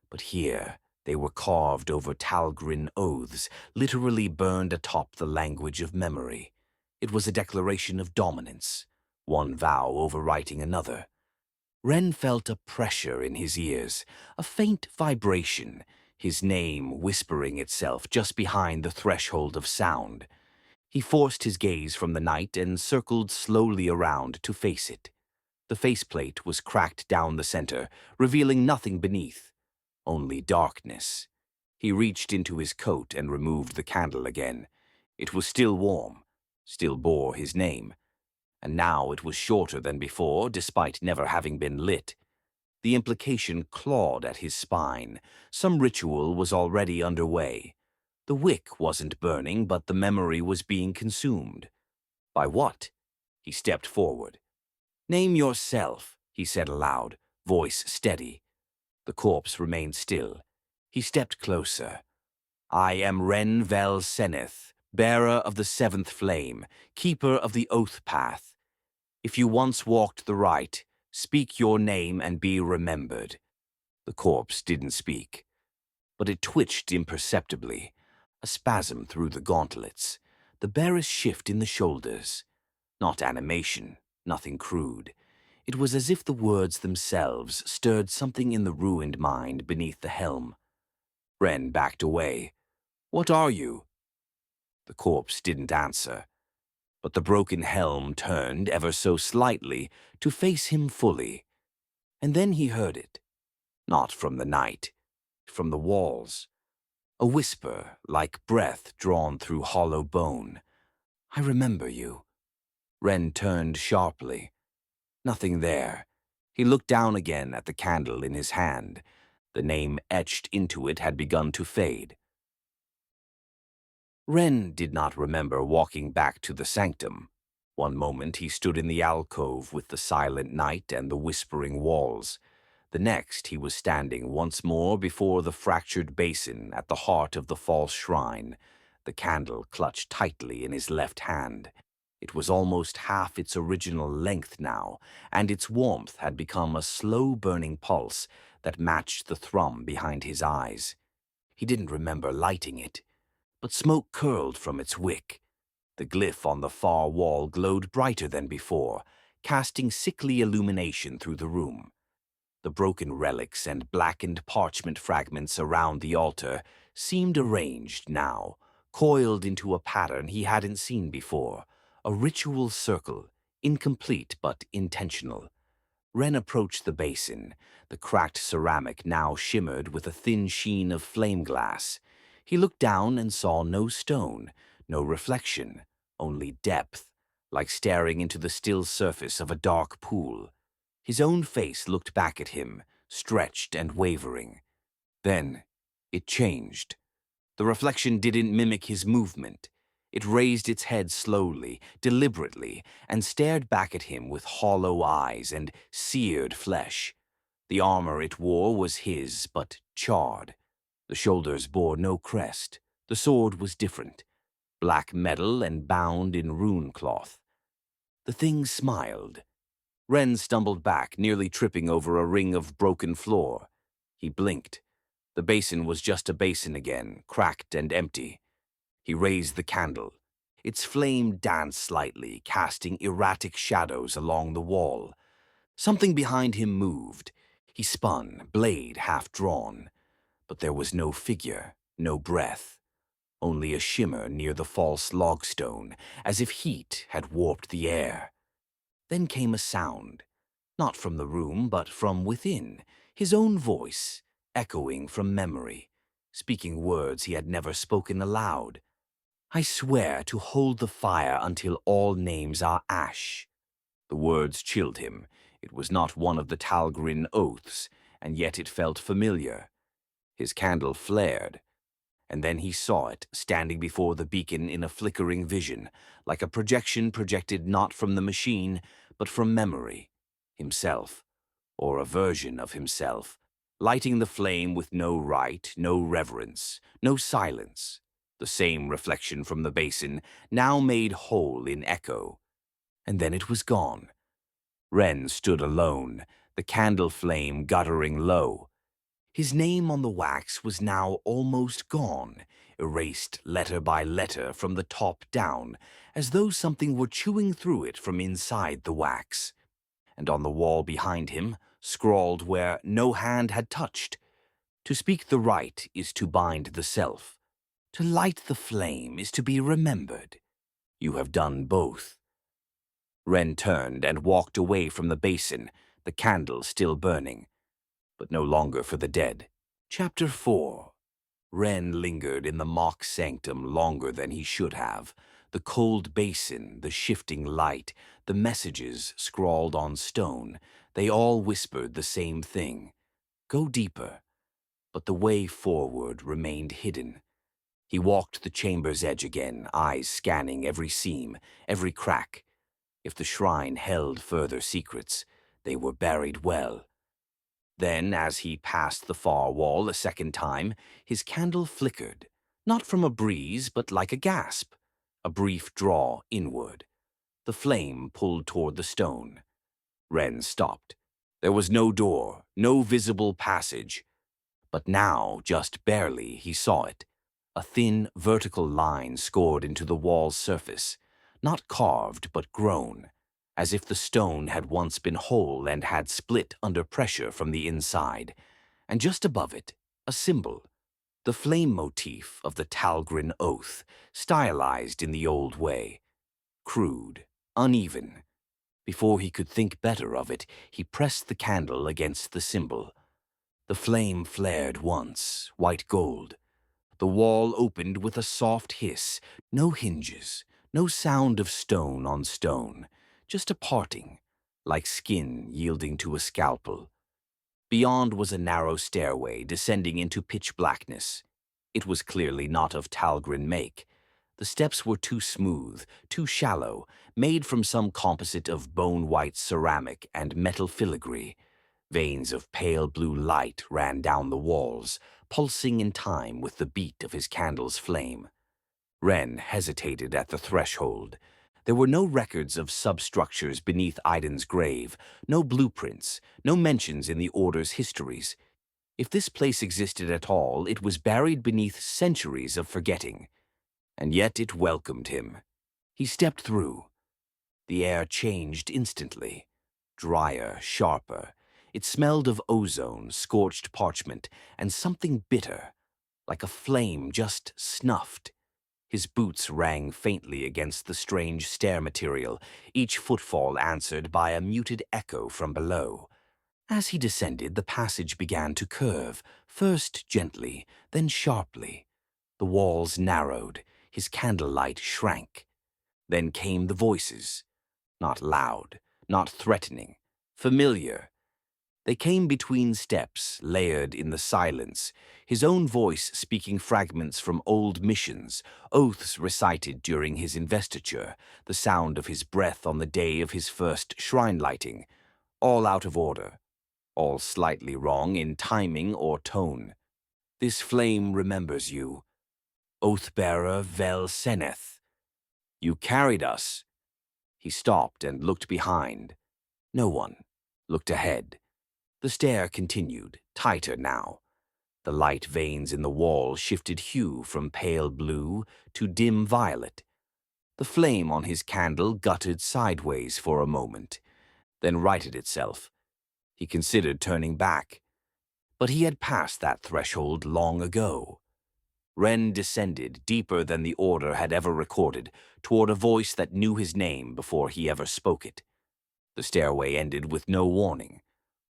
Speaker 1: But here they were carved over Talgrin oaths, literally burned atop the language of memory. It was a declaration of dominance, one vow overwriting another. Renn felt a pressure in his ears, a faint vibration, his name whispering itself just behind the threshold of sound. He forced his gaze from the night and circled slowly around to face it. The faceplate was cracked down the center, revealing nothing beneath, only darkness. He reached into his coat and removed the candle again. It was still warm, still bore his name, and now it was shorter than before, despite never having been lit. The implication clawed at his spine. Some ritual was already underway. The wick wasn't burning, but the memory was being consumed. By what? He stepped forward. "Name yourself," he said aloud, voice steady. The corpse remained still. He stepped closer. "I am Renn Vel Seneth, bearer of the seventh flame, keeper of the oath path. If you once walked the right, speak your name and be remembered." The corpse didn't speak, but it twitched imperceptibly, a spasm through the gauntlets, the barest shift in the shoulders. Not animation, nothing crude. It was as if the words themselves stirred something in the ruined mind beneath the helm. Renn backed away. "What are you?" The corpse didn't answer, but the broken helm turned ever so slightly to face him fully. And then he heard it. Not from the night, from the walls. A whisper, like breath drawn through hollow bone. "I remember you." Renn turned sharply. Nothing there. He looked down again at the candle in his hand. The name etched into it had begun to fade. Renn did not remember walking back to the sanctum. One moment he stood in the alcove with the silent night and the whispering walls. The next, he was standing once more before the fractured basin at the heart of the false shrine, the candle clutched tightly in his left hand. It was almost half its original length now, and its warmth had become a slow-burning pulse that matched the thrum behind his eyes. He didn't remember lighting it, but smoke curled from its wick. The glyph on the far wall glowed brighter than before, casting sickly illumination through the room. The broken relics and blackened parchment fragments around the altar seemed arranged now, coiled into a pattern he hadn't seen before, a ritual circle, incomplete but intentional. Renn approached the basin. The cracked ceramic now shimmered with a thin sheen of flame glass. He looked down and saw no stone, no reflection, only depth, like staring into the still surface of a dark pool. His own face looked back at him, stretched and wavering. Then it changed. The reflection didn't mimic his movement. It raised its head slowly, deliberately, and stared back at him with hollow eyes and seared flesh. The armor it wore was his, but charred. The shoulders bore no crest. The sword was different, black metal and bound in rune cloth. The thing smiled. Renn stumbled back, nearly tripping over a ring of broken floor. He blinked. The basin was just a basin again, cracked and empty. He raised the candle. Its flame danced slightly, casting erratic shadows along the wall. Something behind him moved. He spun, blade half drawn. But there was no figure, no breath. Only a shimmer near the false logstone, as if heat had warped the air. Then came a sound, not from the room, but from within, his own voice, echoing from memory, speaking words he had never spoken aloud. "I swear to hold the fire until all names are ash." The words chilled him. It was not one of the Talgrin oaths, and yet it felt familiar. His candle flared, and then he saw it, standing before the beacon in a flickering vision, like a projection projected not from the machine, but from memory, himself, or a version of himself, lighting the flame with no rite, no reverence, no silence. The same reflection from the basin, now made whole in echo. And then it was gone. Renn stood alone, the candle flame guttering low. His name on the wax was now almost gone, erased letter by letter from the top down, as though something were chewing through it from inside the wax. And on the wall behind him, scrawled where no hand had touched, "To speak the rite is to bind the self. To light the flame is to be remembered. You have done both." Renn turned and walked away from the basin, the candle still burning, but no longer for the dead. Chapter 4. Renn lingered in the mock sanctum longer than he should have. The cold basin, the shifting light, the messages scrawled on stone, they all whispered the same thing. Go deeper. But the way forward remained hidden. He walked the chamber's edge again, eyes scanning every seam, every crack. If the shrine held further secrets, they were buried well. Then, as he passed the far wall a second time, his candle flickered, not from a breeze, but like a gasp, a brief draw inward. The flame pulled toward the stone. Renn stopped. There was no door, no visible passage. But now, just barely, he saw it. A thin, vertical line scored into the wall's surface, not carved but grown, as if the stone had once been whole and had split under pressure from the inside. And just above it, a symbol, the flame motif of the Talgrin oath, stylized in the old way. Crude, uneven. Before he could think better of it, he pressed the candle against the symbol. The flame flared once, white gold. The wall opened with a soft hiss, no hinges, no sound of stone on stone, just a parting, like skin yielding to a scalpel. Beyond was a narrow stairway descending into pitch blackness. It was clearly not of Talgrin make. The steps were too smooth, too shallow, made from some composite of bone-white ceramic and metal filigree. Veins of pale blue light ran down the walls, pulsing in time with the beat of his candle's flame. Renn hesitated at the threshold. There were no records of substructures beneath Aiden's grave, no blueprints, no mentions in the Order's histories. If this place existed at all, it was buried beneath centuries of forgetting. And yet it welcomed him. He stepped through. The air changed instantly. Drier, sharper. It smelled of ozone, scorched parchment, and something bitter, like a flame just snuffed. His boots rang faintly against the strange stair material, each footfall answered by a muted echo from below. As he descended, the passage began to curve, first gently, then sharply. The walls narrowed, his candlelight shrank. Then came the voices. Not loud, not threatening, familiar. They came between steps, layered in the silence, his own voice speaking fragments from old missions, oaths recited during his investiture, the sound of his breath on the day of his first shrine lighting, all out of order, all slightly wrong in timing or tone. This flame remembers you, Oath-bearer Vel Seneth. You carried us. He stopped and looked behind. No one. Looked ahead. The stair continued, tighter now. The light veins in the wall shifted hue from pale blue to dim violet. The flame on his candle guttered sideways for a moment, then righted itself. He considered turning back, but he had passed that threshold long ago. Renn descended deeper than the Order had ever recorded, toward a voice that knew his name before he ever spoke it. The stairway ended with no warning.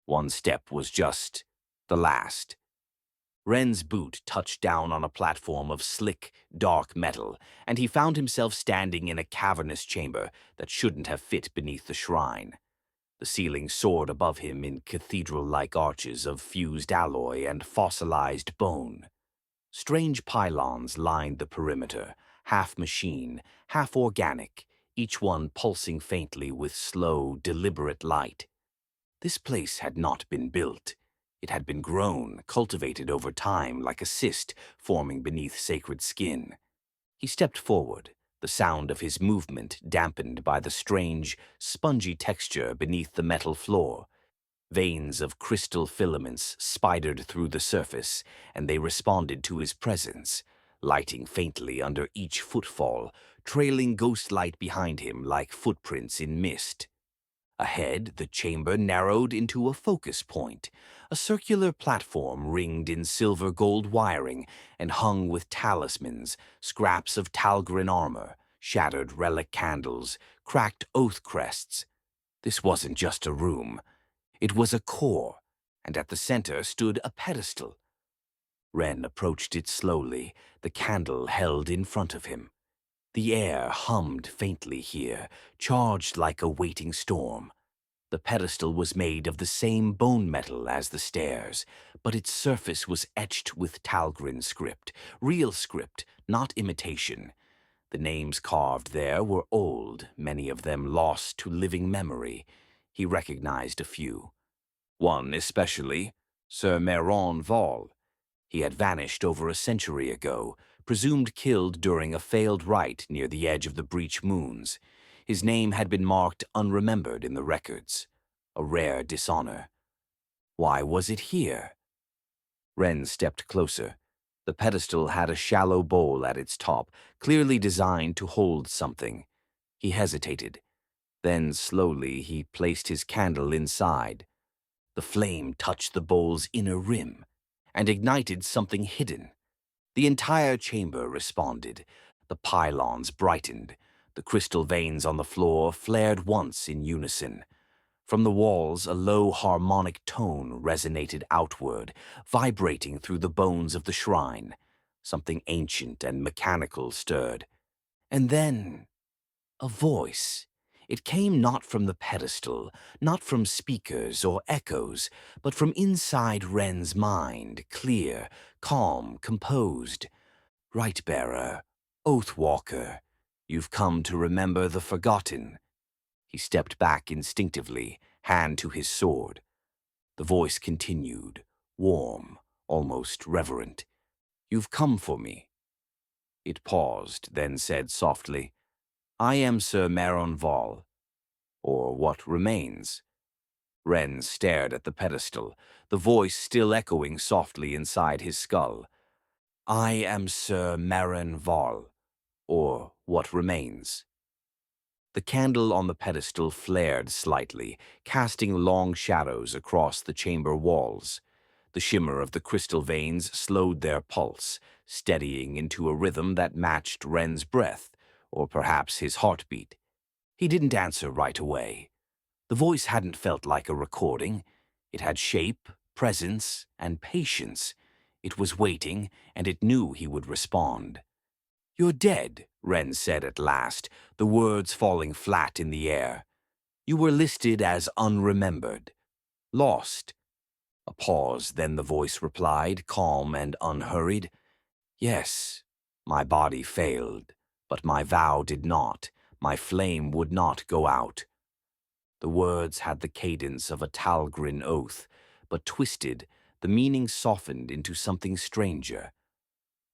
Speaker 1: One step was just the last. Renn's boot touched down on a platform of slick, dark metal, and he found himself standing in a cavernous chamber that shouldn't have fit beneath the shrine. The ceiling soared above him in cathedral-like arches of fused alloy and fossilized bone. Strange pylons lined the perimeter, half machine, half organic, each one pulsing faintly with slow, deliberate light. This place had not been built. It had been grown, cultivated over time like a cyst forming beneath sacred skin. He stepped forward, the sound of his movement dampened by the strange, spongy texture beneath the metal floor. Veins of crystal filaments spidered through the surface, and they responded to his presence, lighting faintly under each footfall, trailing ghost light behind him like footprints in mist. Ahead, the chamber narrowed into a focus point, a circular platform ringed in silver-gold wiring and hung with talismans, scraps of Talgrin armor, shattered relic candles, cracked oath crests. This wasn't just a room. It was a core, and at the center stood a pedestal. Renn approached it slowly, the candle held in front of him. The air hummed faintly here, charged like a waiting storm. The pedestal was made of the same bone metal as the stairs, but its surface was etched with Talgrin script, real script, not imitation. The names carved there were old, many of them lost to living memory. He recognized a few. One especially, Sir Renn Vel. He had vanished over a century ago, presumed killed during a failed rite near the edge of the Breach Moons. His name had been marked unremembered in the records. A rare dishonor. Why was it here? Renn stepped closer. The pedestal had a shallow bowl at its top, clearly designed to hold something. He hesitated. Then, slowly, he placed his candle inside. The flame touched the bowl's inner rim and ignited something hidden. The entire chamber responded. The pylons brightened. The crystal veins on the floor flared once in unison. From the walls, a low harmonic tone resonated outward, vibrating through the bones of the shrine. Something ancient and mechanical stirred. And then, a voice. It came not from the pedestal, not from speakers or echoes, but from inside Renn's mind, clear, calm, composed. Rite-bearer, Oath-walker, you've come to remember the forgotten. He stepped back instinctively, hand to his sword. The voice continued, warm, almost reverent. "You've come for me." It paused, then said softly, "I am Sir Renn Vel, or what remains." Renn stared at the pedestal, the voice still echoing softly inside his skull. "I am Sir Renn Vel, or what remains." The candle on the pedestal flared slightly, casting long shadows across the chamber walls. The shimmer of the crystal veins slowed their pulse, steadying into a rhythm that matched Renn's breath, or perhaps his heartbeat. He didn't answer right away. The voice hadn't felt like a recording. It had shape, presence, and patience. It was waiting, and it knew he would respond. "You're dead," Renn said at last, the words falling flat in the air. "You were listed as unremembered. Lost." A pause, then the voice replied, calm and unhurried. "Yes, my body failed, but my vow did not. My flame would not go out." The words had the cadence of a Talgrin oath, but twisted, the meaning softened into something stranger.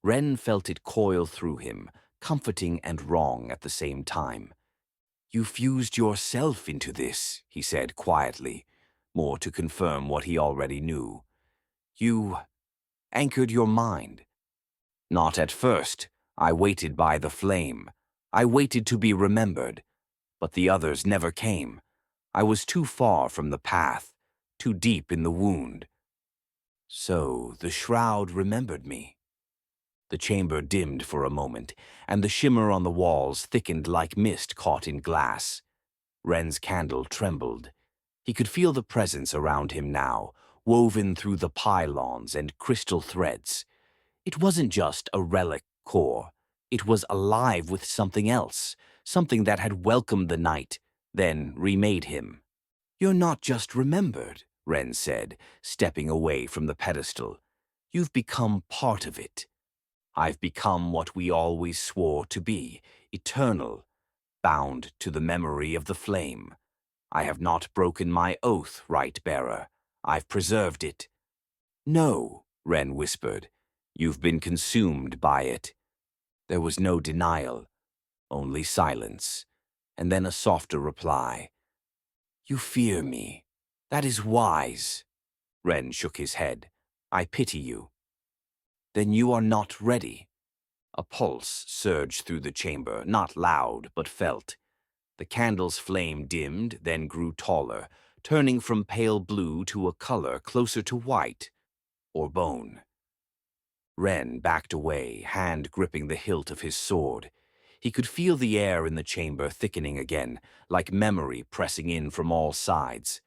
Speaker 1: Renn felt it coil through him, comforting and wrong at the same time. "You fused yourself into this," he said quietly, more to confirm what he already knew. "You anchored your mind." "Not at first. I waited by the flame. I waited to be remembered. But the others never came. I was too far from the path, too deep in the wound." "So the shroud remembered me." The chamber dimmed for a moment, and the shimmer on the walls thickened like mist caught in glass. Renn's candle trembled. He could feel the presence around him now, woven through the pylons and crystal threads. It wasn't just a relic core. It was alive with something else, something that had welcomed the night, then remade him. "You're not just remembered," Renn said, stepping away from the pedestal. "You've become part of it. I've become what we always swore to be, eternal, bound to the memory of the flame. I have not broken my oath, Rite-bearer. I've preserved it." "No," Renn whispered. "You've been consumed by it." There was no denial, only silence, and then a softer reply. "You fear me. That is wise." Renn shook his head. "I pity you." "Then you are not ready." A pulse surged through the chamber, not loud, but felt. The candle's flame dimmed, then grew taller, turning from pale blue to a color closer to white, or bone. Renn backed away, hand gripping the hilt of his sword. He could feel the air in the chamber thickening again, like memory pressing in from all sides.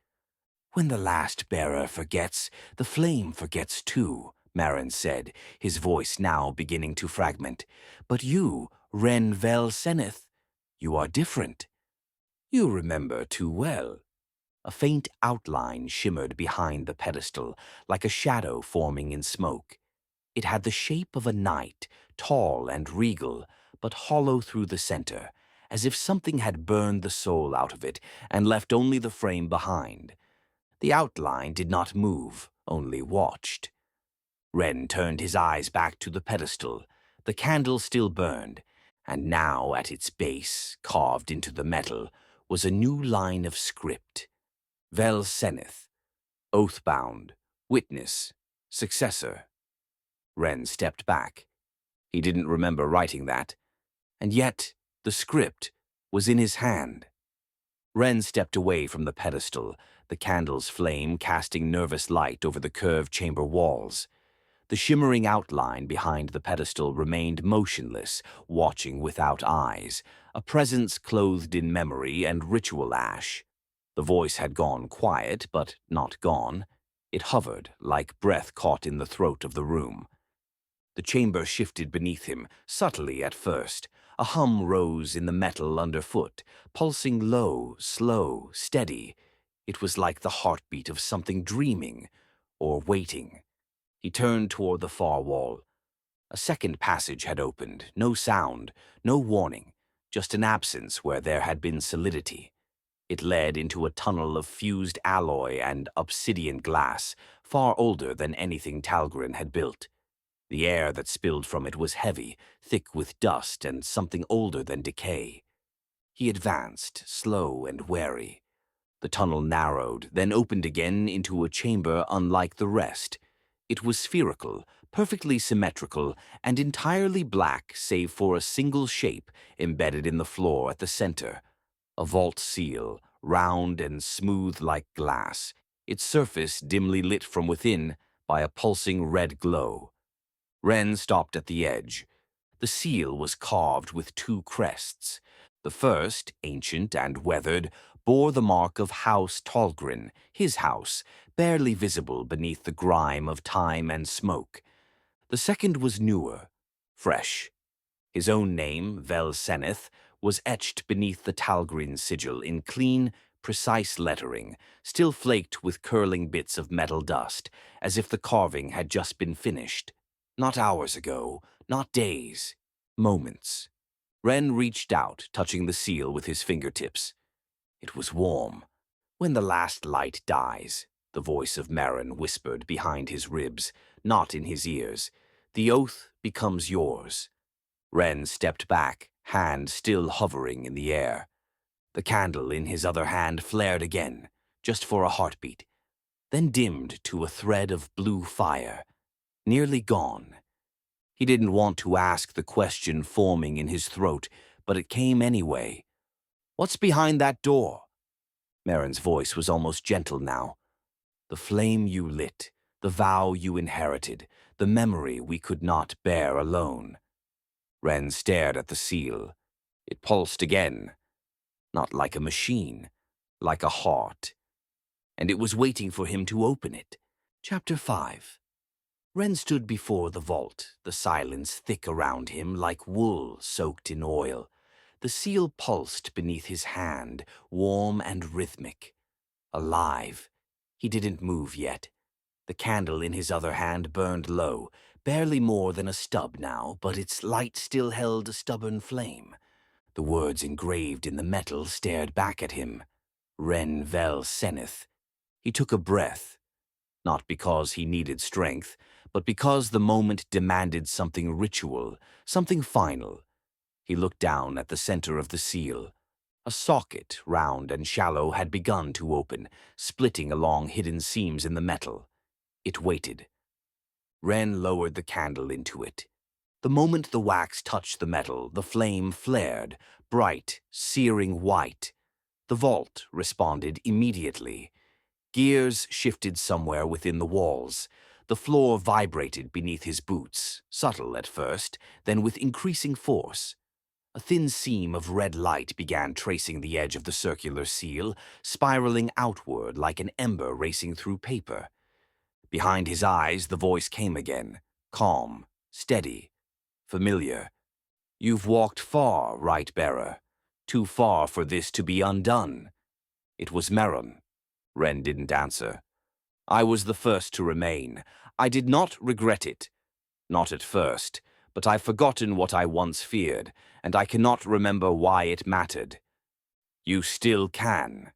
Speaker 1: "When the last bearer forgets, the flame forgets too," Renn said, his voice now beginning to fragment. "But you, Renn Vel Seneth, you are different." "You remember too well." A faint outline shimmered behind the pedestal, like a shadow forming in smoke. It had the shape of a knight, tall and regal, but hollow through the center, as if something had burned the soul out of it and left only the frame behind. The outline did not move, only watched. Renn turned his eyes back to the pedestal. The candle still burned, and now at its base, carved into the metal, was a new line of script. Vel Seneth, Oathbound, Witness, Successor. Renn stepped back. He didn't remember writing that, and yet the script was in his hand. Renn stepped away from the pedestal, the candle's flame casting nervous light over the curved chamber walls. The shimmering outline behind the pedestal remained motionless, watching without eyes, a presence clothed in memory and ritual ash. The voice had gone quiet, but not gone. It hovered, like breath caught in the throat of the room. The chamber shifted beneath him, subtly at first. A hum rose in the metal underfoot, pulsing low, slow, steady. It was like the heartbeat of something dreaming or waiting. He turned toward the far wall. A second passage had opened, no sound, no warning, just an absence where there had been solidity. It led into a tunnel of fused alloy and obsidian glass, far older than anything Talgrin had built. The air that spilled from it was heavy, thick with dust and something older than decay. He advanced, slow and wary. The tunnel narrowed, then opened again into a chamber unlike the rest. It was spherical, perfectly symmetrical, and entirely black save for a single shape embedded in the floor at the center. A vault seal, round and smooth like glass, its surface dimly lit from within by a pulsing red glow. Renn stopped at the edge. The seal was carved with two crests. The first, ancient and weathered, bore the mark of House Talgrin, his house, barely visible beneath the grime of time and smoke. The second was newer, fresh. His own name, Vel Seneth, was etched beneath the Talgrin sigil in clean, precise lettering, still flaked with curling bits of metal dust, as if the carving had just been finished. Not hours ago, not days, moments. Renn reached out, touching the seal with his fingertips. It was warm. When the last light dies, the voice of Merrin whispered behind his ribs, not in his ears, the oath becomes yours. Renn stepped back, hand still hovering in the air. The candle in his other hand flared again, just for a heartbeat, then dimmed to a thread of blue fire, nearly gone. He didn't want to ask the question forming in his throat, but it came anyway. "What's behind that door?" Merrin's voice was almost gentle now. "The flame you lit, the vow you inherited, the memory we could not bear alone." Renn stared at the seal. It pulsed again, not like a machine, like a heart. And it was waiting for him to open it. Chapter 5. Renn stood before the vault, the silence thick around him like wool soaked in oil. The seal pulsed beneath his hand, warm and rhythmic. Alive. He didn't move yet. The candle in his other hand burned low, barely more than a stub now, but its light still held a stubborn flame. The words engraved in the metal stared back at him. Renn Vel Seneth. He took a breath, not because he needed strength, but because the moment demanded something ritual, something final. He looked down at the center of the seal. A socket, round and shallow, had begun to open, splitting along hidden seams in the metal. It waited. Renn lowered the candle into it. The moment the wax touched the metal, the flame flared, bright, searing white. The vault responded immediately. Gears shifted somewhere within the walls. The floor vibrated beneath his boots, subtle at first, then with increasing force. A thin seam of red light began tracing the edge of the circular seal, spiraling outward like an ember racing through paper. Behind his eyes, the voice came again, calm, steady, familiar. "You've walked far, Right Bearer. Too far for this to be undone." It was Merrin. Renn didn't answer. "I was the first to remain. I did not regret it. Not at first, but I've forgotten what I once feared, and I cannot remember why it mattered. You still can."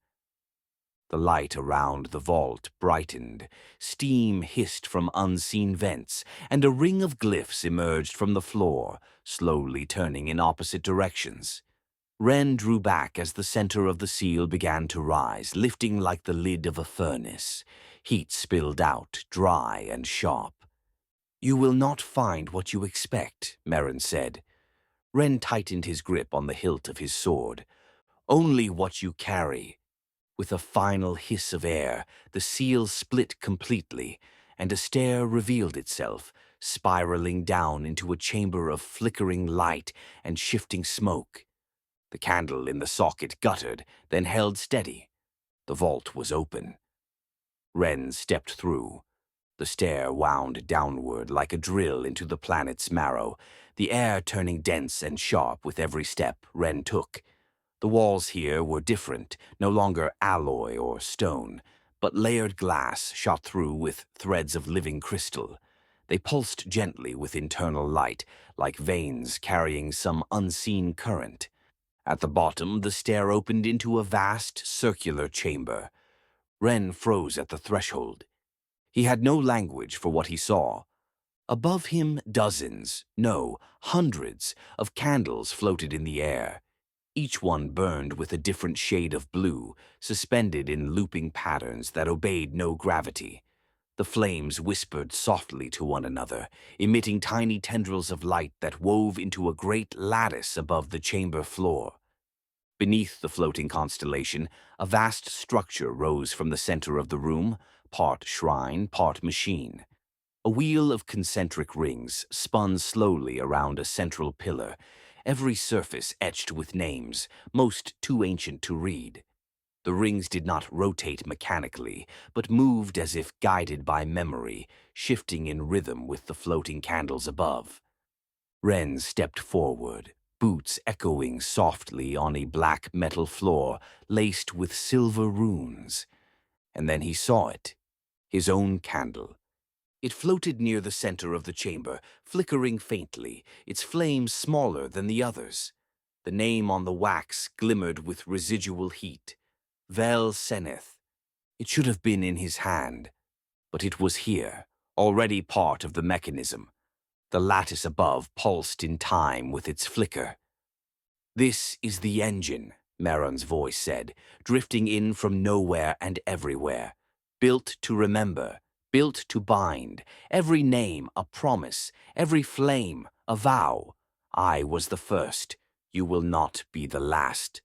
Speaker 1: The light around the vault brightened, steam hissed from unseen vents, and a ring of glyphs emerged from the floor, slowly turning in opposite directions. Renn drew back as the center of the seal began to rise, lifting like the lid of a furnace. Heat spilled out, dry and sharp. "You will not find what you expect," Merrin said. Renn tightened his grip on the hilt of his sword. "Only what you carry." With a final hiss of air, the seal split completely, and a stair revealed itself, spiraling down into a chamber of flickering light and shifting smoke. The candle in the socket guttered, then held steady. The vault was open. Renn stepped through. The stair wound downward like a drill into the planet's marrow, the air turning dense and sharp with every step Renn took. The walls here were different, no longer alloy or stone, but layered glass shot through with threads of living crystal. They pulsed gently with internal light, like veins carrying some unseen current. At the bottom, the stair opened into a vast, circular chamber. Renn froze at the threshold. He had no language for what he saw. Above him, dozens, no, hundreds, of candles floated in the air. Each one burned with a different shade of blue, suspended in looping patterns that obeyed no gravity. The flames whispered softly to one another, emitting tiny tendrils of light that wove into a great lattice above the chamber floor. Beneath the floating constellation, a vast structure rose from the center of the room, part shrine, part machine. A wheel of concentric rings spun slowly around a central pillar, every surface etched with names, most too ancient to read. The rings did not rotate mechanically, but moved as if guided by memory, shifting in rhythm with the floating candles above. Renn stepped forward, boots echoing softly on a black metal floor laced with silver runes. And then he saw it, his own candle. It floated near the center of the chamber, flickering faintly, its flame smaller than the others. The name on the wax glimmered with residual heat. Vel Seneth. It should have been in his hand, but it was here, already part of the mechanism. The lattice above pulsed in time with its flicker. "This is the engine," Maron's voice said, drifting in from nowhere and everywhere. "Built to remember, built to bind, every name a promise, every flame a vow. I was the first, you will not be the last."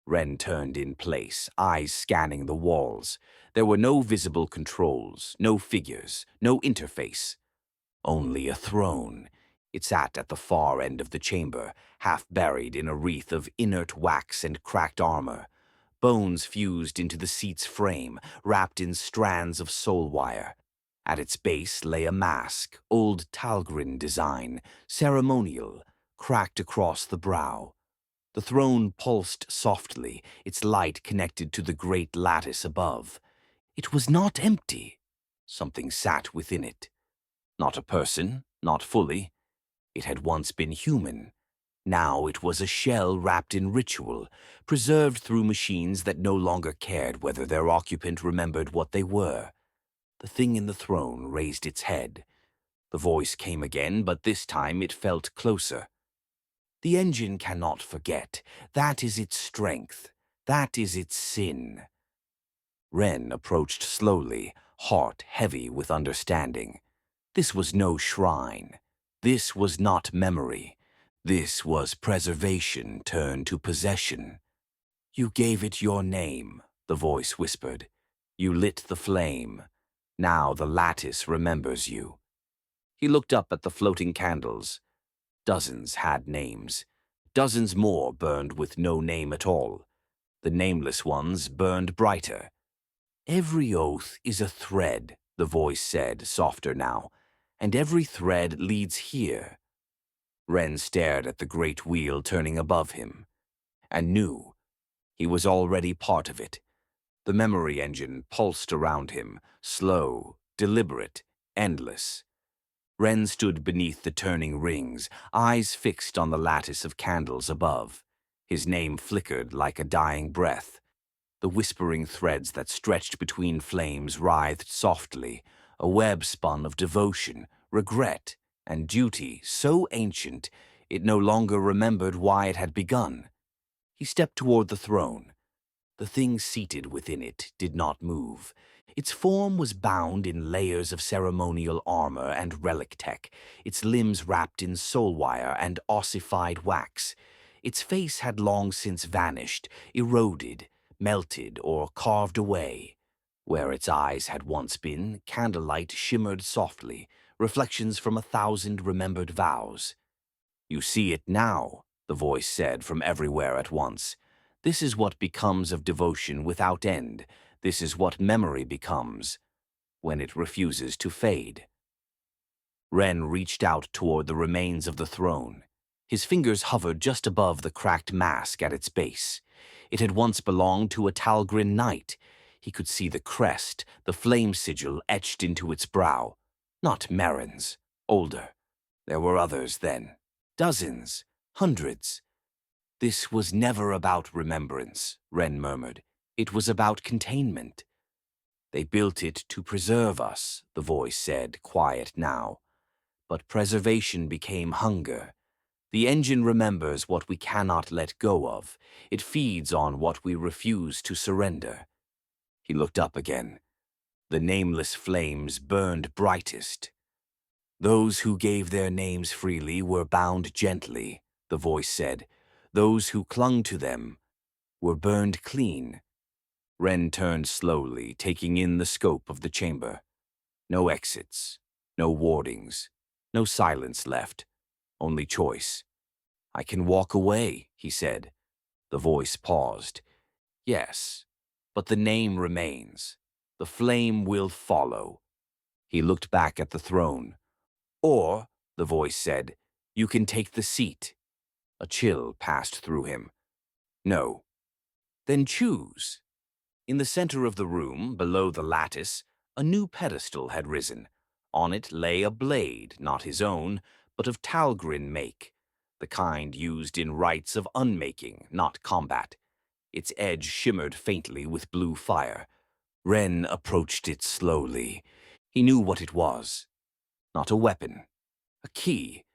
Speaker 1: Renn turned in place, eyes scanning the walls. There were no visible controls, no figures, no interface. Only a throne. It sat at the far end of the chamber, half buried in a wreath of inert wax and cracked armor. Bones fused into the seat's frame, wrapped in strands of soul wire. At its base lay a mask, old Talgrin design, ceremonial, cracked across the brow. The throne pulsed softly, its light connected to the great lattice above. It was not empty. Something sat within it. Not a person, not fully. It had once been human. Now it was a shell wrapped in ritual, preserved through machines that no longer cared whether their occupant remembered what they were. The thing in the throne raised its head. The voice came again, but this time it felt closer. "The engine cannot forget. That is its strength. That is its sin." Renn approached slowly, heart heavy with understanding. This was no shrine. This was not memory. This was preservation turned to possession. "You gave it your name," the voice whispered. "You lit the flame. Now the lattice remembers you." He looked up at the floating candles. Dozens had names. Dozens more burned with no name at all. The nameless ones burned brighter. "Every oath is a thread," the voice said, softer now. "And every thread leads here." Renn stared at the great wheel turning above him, and knew he was already part of it. The memory engine pulsed around him, slow, deliberate, endless. Renn stood beneath the turning rings, eyes fixed on the lattice of candles above. His name flickered like a dying breath. The whispering threads that stretched between flames writhed softly, a web spun of devotion, regret, and duty so ancient it no longer remembered why it had begun. He stepped toward the throne. The thing seated within it did not move. Its form was bound in layers of ceremonial armor and relic tech, its limbs wrapped in soul wire and ossified wax. Its face had long since vanished, eroded, melted, or carved away. Where its eyes had once been, candlelight shimmered softly, reflections from 1,000 remembered vows. "You see it now," the voice said from everywhere at once. "This is what becomes of devotion without end. This is what memory becomes when it refuses to fade." Renn reached out toward the remains of the throne. His fingers hovered just above the cracked mask at its base. It had once belonged to a Talgrin knight. He could see the crest, the flame sigil etched into its brow. Not Maron's, older. There were others then. Dozens, hundreds. This was never about remembrance, Renn murmured. It was about containment. They built it to preserve us, the voice said, quiet now. But preservation became hunger. The engine remembers what we cannot let go of. It feeds on what we refuse to surrender. He looked up again. The nameless flames burned brightest. Those who gave their names freely were bound gently, the voice said. Those who clung to them were burned clean. Renn turned slowly, taking in the scope of the chamber. No exits, no wardings, no silence left, only choice. I can walk away, he said. The voice paused. Yes, but the name remains. The flame will follow. He looked back at the throne. Or, the voice said, you can take the seat. A chill passed through him. No. Then choose. In the center of the room, below the lattice, a new pedestal had risen. On it lay a blade, not his own, but of Talgrin make, the kind used in rites of unmaking, not combat. Its edge shimmered faintly with blue fire. Renn approached it slowly. He knew what it was. Not a weapon. A key.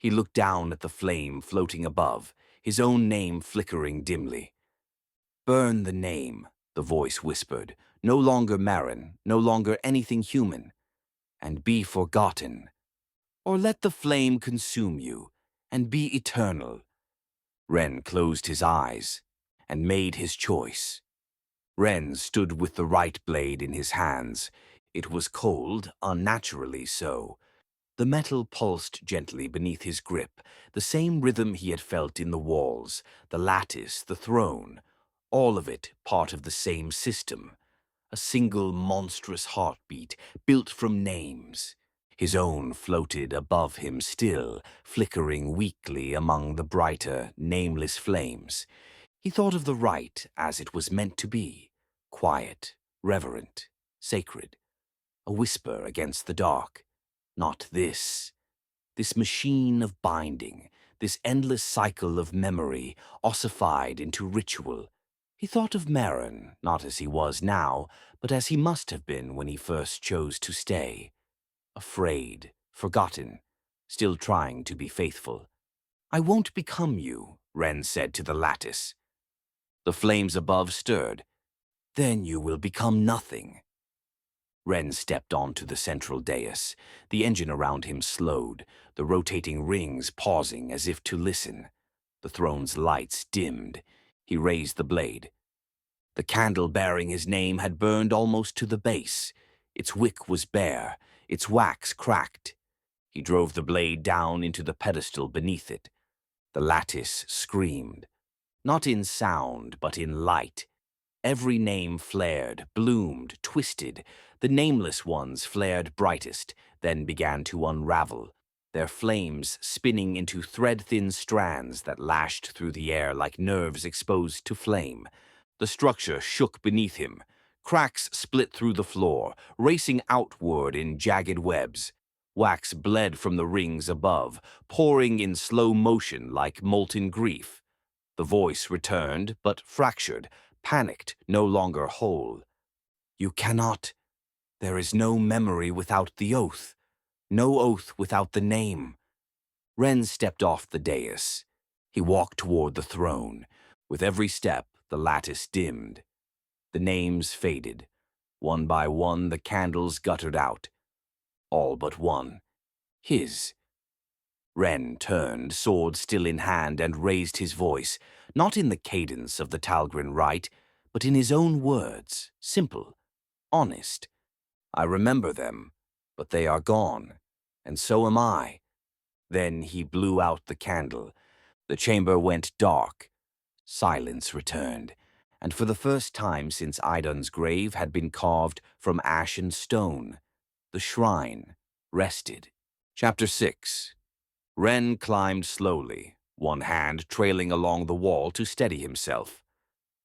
Speaker 1: He looked down at the flame floating above, his own name flickering dimly. Burn the name, the voice whispered. No longer Marin, no longer anything human. And be forgotten. Or let the flame consume you, and be eternal. Renn closed his eyes, and made his choice. Renn stood with the right blade in his hands. It was cold, unnaturally so. The metal pulsed gently beneath his grip, the same rhythm he had felt in the walls, the lattice, the throne, all of it part of the same system. A single monstrous heartbeat built from names. His own floated above him still, flickering weakly among the brighter, nameless flames. He thought of the rite as it was meant to be, quiet, reverent, sacred, a whisper against the dark. Not this. This machine of binding, this endless cycle of memory, ossified into ritual. He thought of Marin, not as he was now, but as he must have been when he first chose to stay. Afraid, forgotten, still trying to be faithful. I won't become you, Renn said to the lattice. The flames above stirred. Then you will become nothing. Renn stepped onto the central dais. The engine around him slowed, the rotating rings pausing as if to listen. The throne's lights dimmed. He raised the blade. The candle bearing his name had burned almost to the base. Its wick was bare, its wax cracked. He drove the blade down into the pedestal beneath it. The lattice screamed. Not in sound, but in light. Every name flared, bloomed, twisted. The nameless ones flared brightest, then began to unravel, their flames spinning into thread-thin strands that lashed through the air like nerves exposed to flame. The structure shook beneath him. Cracks split through the floor, racing outward in jagged webs. Wax bled from the rings above, pouring in slow motion like molten grief. The voice returned, but fractured, panicked, no longer whole. You cannot. There is no memory without the oath. No oath without the name. Renn stepped off the dais. He walked toward the throne. With every step, the lattice dimmed. The names faded. One by one, the candles guttered out. All but one. His. Renn turned, sword still in hand, and raised his voice, not in the cadence of the Talgrin rite, but in his own words, simple, honest. I remember them, but they are gone, and so am I. Then he blew out the candle. The chamber went dark. Silence returned, and for the first time since Idun's grave had been carved from ash and stone, the shrine rested. Chapter 6. Renn climbed slowly, one hand trailing along the wall to steady himself.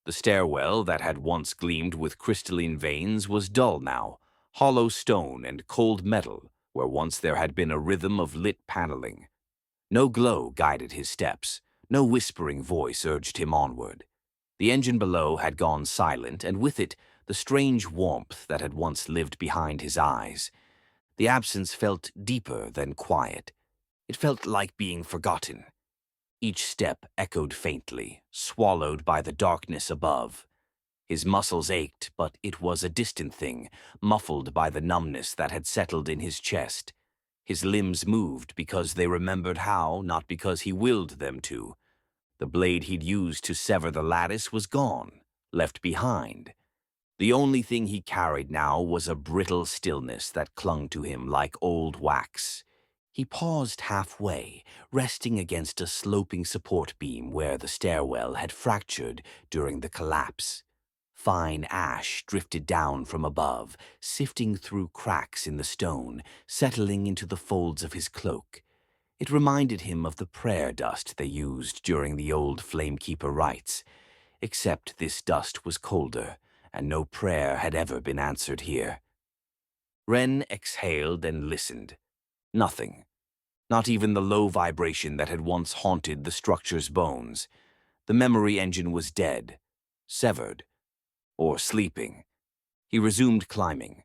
Speaker 1: The stairwell that had once gleamed with crystalline veins was dull now, hollow stone and cold metal, where once there had been a rhythm of lit paneling. No glow guided his steps, No whispering voice urged him onward. The engine below had gone silent, and with it, the strange warmth that had once lived behind his eyes. The absence felt deeper than quiet. It felt like being forgotten. Each step echoed faintly, swallowed by the darkness above. His muscles ached, but it was a distant thing, muffled by the numbness that had settled in his chest. His limbs moved because they remembered how, not because he willed them to. The blade he'd used to sever the lattice was gone, left behind. The only thing he carried now was a brittle stillness that clung to him like old wax. He paused halfway, resting against a sloping support beam where the stairwell had fractured during the collapse. Fine ash drifted down from above, sifting through cracks in the stone, settling into the folds of his cloak. It reminded him of the prayer dust they used during the old Flamekeeper rites, except this dust was colder, and no prayer had ever been answered here. Renn exhaled and listened. Nothing. Not even the low vibration that had once haunted the structure's bones. The memory engine was dead, severed, or sleeping. He resumed climbing.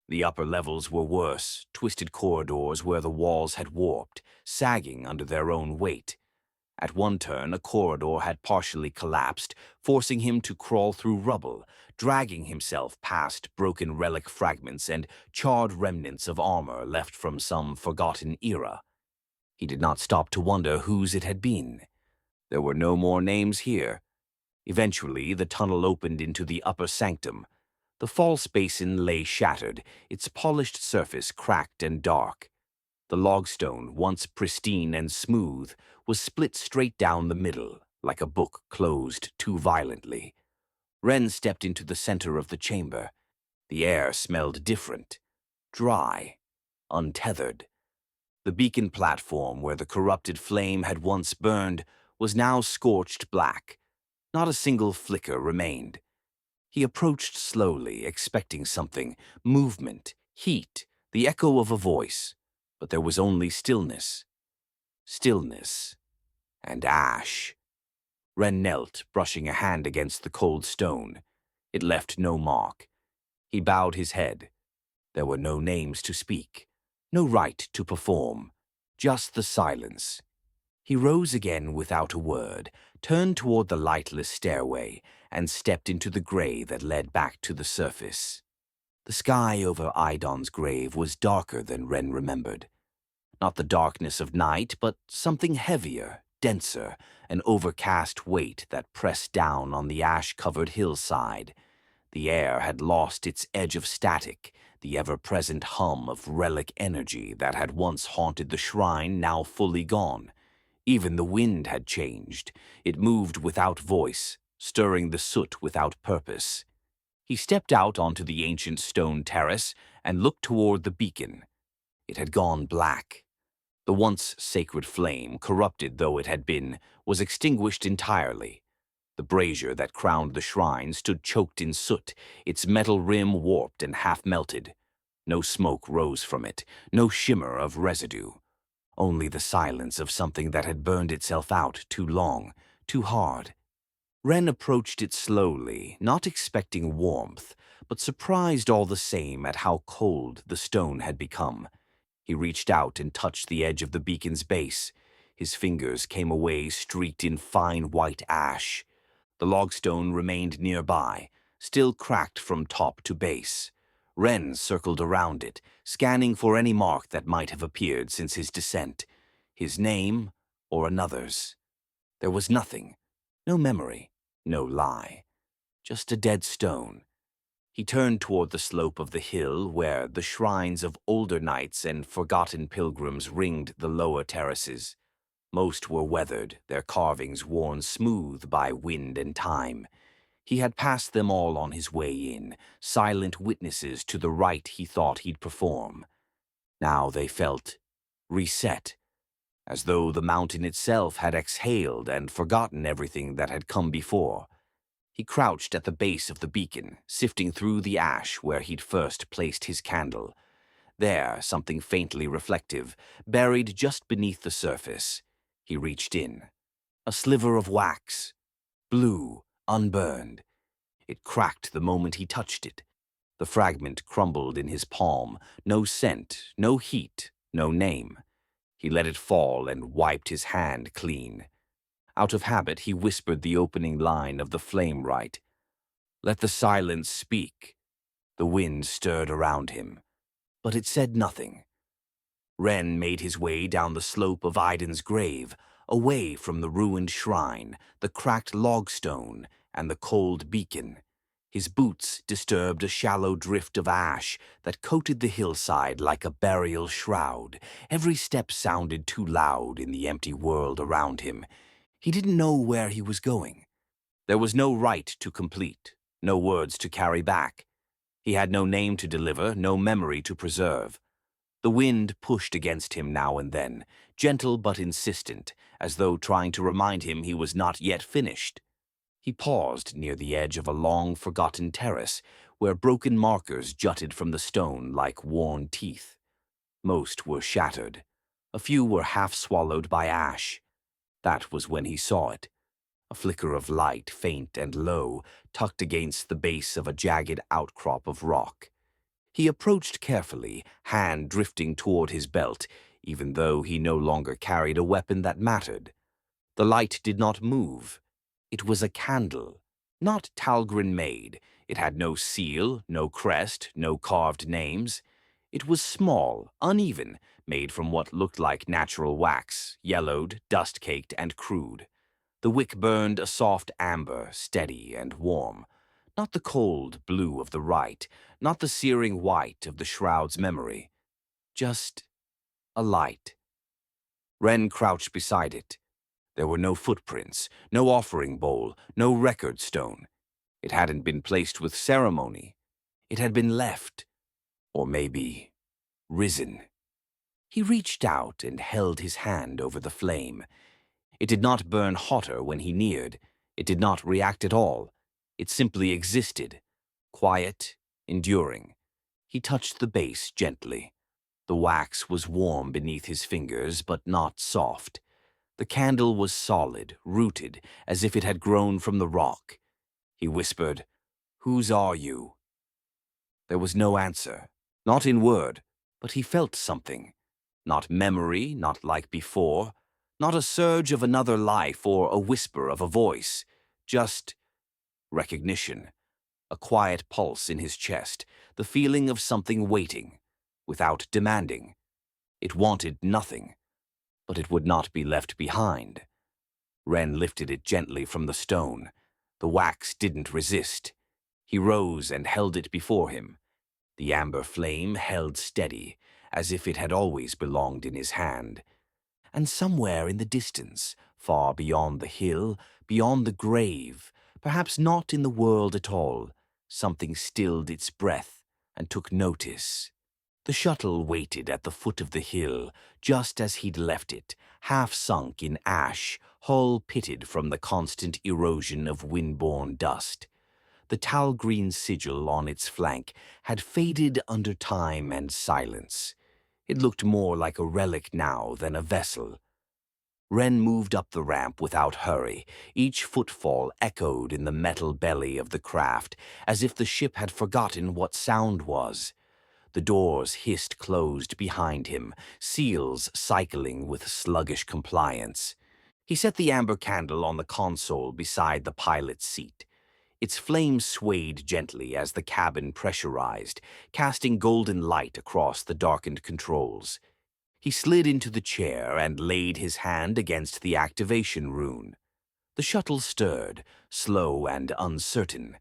Speaker 1: The upper levels were worse, twisted corridors where the walls had warped, sagging under their own weight. At one turn, a corridor had partially collapsed, forcing him to crawl through rubble, dragging himself past broken relic fragments and charred remnants of armor left from some forgotten era. He did not stop to wonder whose it had been. There were no more names here. Eventually, the tunnel opened into the upper sanctum. The false basin lay shattered, its polished surface cracked and dark. The logstone, once pristine and smooth, was split straight down the middle, like a book closed too violently. Renn stepped into the center of the chamber. The air smelled different, dry, untethered. The beacon platform where the corrupted flame had once burned was now scorched black. Not a single flicker remained. He approached slowly, expecting something, movement, heat, the echo of a voice. But there was only stillness. Stillness. And ash. Renn knelt, brushing a hand against the cold stone. It left no mark. He bowed his head. There were no names to speak, no rite to perform, just the silence. He rose again without a word, turned toward the lightless stairway, and stepped into the gray that led back to the surface. The sky over Idon's grave was darker than Renn remembered. Not the darkness of night, but something heavier, denser, an overcast weight that pressed down on the ash-covered hillside. The air had lost its edge of static, the ever-present hum of relic energy that had once haunted the shrine now fully gone. Even the wind had changed. It moved without voice, stirring the soot without purpose. He stepped out onto the ancient stone terrace and looked toward the beacon. It had gone black. The once sacred flame, corrupted though it had been, was extinguished entirely. The brazier that crowned the shrine stood choked in soot, its metal rim warped and half-melted. No smoke rose from it, no shimmer of residue. Only the silence of something that had burned itself out too long, too hard. Renn approached it slowly, not expecting warmth, but surprised all the same at how cold the stone had become. He reached out and touched the edge of the beacon's base. His fingers came away streaked in fine white ash. The logstone remained nearby, still cracked from top to base. Renn circled around it, scanning for any mark that might have appeared since his descent. His name or another's. There was nothing. No memory, no lie. Just a dead stone. He turned toward the slope of the hill where the shrines of older knights and forgotten pilgrims ringed the lower terraces. Most were weathered, their carvings worn smooth by wind and time. He had passed them all on his way in, silent witnesses to the rite he thought he'd perform. Now they felt reset, as though the mountain itself had exhaled and forgotten everything that had come before. He crouched at the base of the beacon, sifting through the ash where he'd first placed his candle. There, something faintly reflective, buried just beneath the surface. He reached in. A sliver of wax, blue, unburned. It cracked the moment he touched it. The fragment crumbled in his palm. No scent, no heat, no name. He let it fall and wiped his hand clean. Out of habit, he whispered the opening line of the flame rite. Let the silence speak. The wind stirred around him, but it said nothing. Renn made his way down the slope of Aiden's grave, away from the ruined shrine, the cracked log stone, and the cold beacon. His boots disturbed a shallow drift of ash that coated the hillside like a burial shroud. Every step sounded too loud in the empty world around him. He didn't know where he was going. There was no rite to complete, no words to carry back. He had no name to deliver, no memory to preserve. The wind pushed against him now and then, gentle but insistent, as though trying to remind him he was not yet finished. He paused near the edge of a long-forgotten terrace, where broken markers jutted from the stone like worn teeth. Most were shattered. A few were half swallowed by ash. That was when he saw it. A flicker of light, faint and low, tucked against the base of a jagged outcrop of rock. He approached carefully, hand drifting toward his belt, even though he no longer carried a weapon that mattered. The light did not move. It was a candle, not Talgrin-made. It had no seal, no crest, no carved names. It was small, uneven, made from what looked like natural wax, yellowed, dust-caked, and crude. The wick burned a soft amber, steady and warm. Not the cold blue of the rite, not the searing white of the shroud's memory. Just a light. Renn crouched beside it. There were no footprints, no offering bowl, no record stone. It hadn't been placed with ceremony. It had been left, or maybe risen. He reached out and held his hand over the flame. It did not burn hotter when he neared. It did not react at all. It simply existed, quiet, enduring. He touched the base gently. The wax was warm beneath his fingers, but not soft. The candle was solid, rooted, as if it had grown from the rock. He whispered, "Whose are you?" There was no answer, not in word, but he felt something. Not memory, not like before, not a surge of another life or a whisper of a voice, just recognition. A quiet pulse in his chest, the feeling of something waiting, without demanding. It wanted nothing, but it would not be left behind. Renn lifted it gently from the stone. The wax didn't resist. He rose and held it before him. The amber flame held steady, as if it had always belonged in his hand. And somewhere in the distance, far beyond the hill, beyond the grave, perhaps not in the world at all, something stilled its breath and took notice. The shuttle waited at the foot of the hill, just as he'd left it, half sunk in ash, hull pitted from the constant erosion of wind-borne dust. The tall-green sigil on its flank had faded under time and silence. It looked more like a relic now than a vessel. Renn moved up the ramp without hurry. Each footfall echoed in the metal belly of the craft, as if the ship had forgotten what sound was. The doors hissed closed behind him, seals cycling with sluggish compliance. He set the amber candle on the console beside the pilot's seat. Its flame swayed gently as the cabin pressurized, casting golden light across the darkened controls. He slid into the chair and laid his hand against the activation rune. The shuttle stirred, slow and uncertain.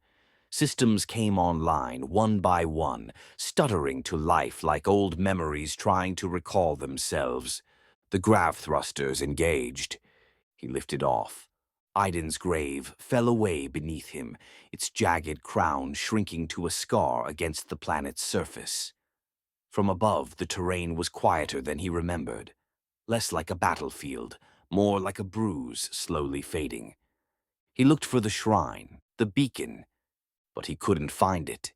Speaker 1: Systems came online, one by one, stuttering to life like old memories trying to recall themselves. The grav thrusters engaged. He lifted off. Aiden's grave fell away beneath him, its jagged crown shrinking to a scar against the planet's surface. From above, the terrain was quieter than he remembered, less like a battlefield, more like a bruise slowly fading. He looked for the shrine, the beacon, but he couldn't find it.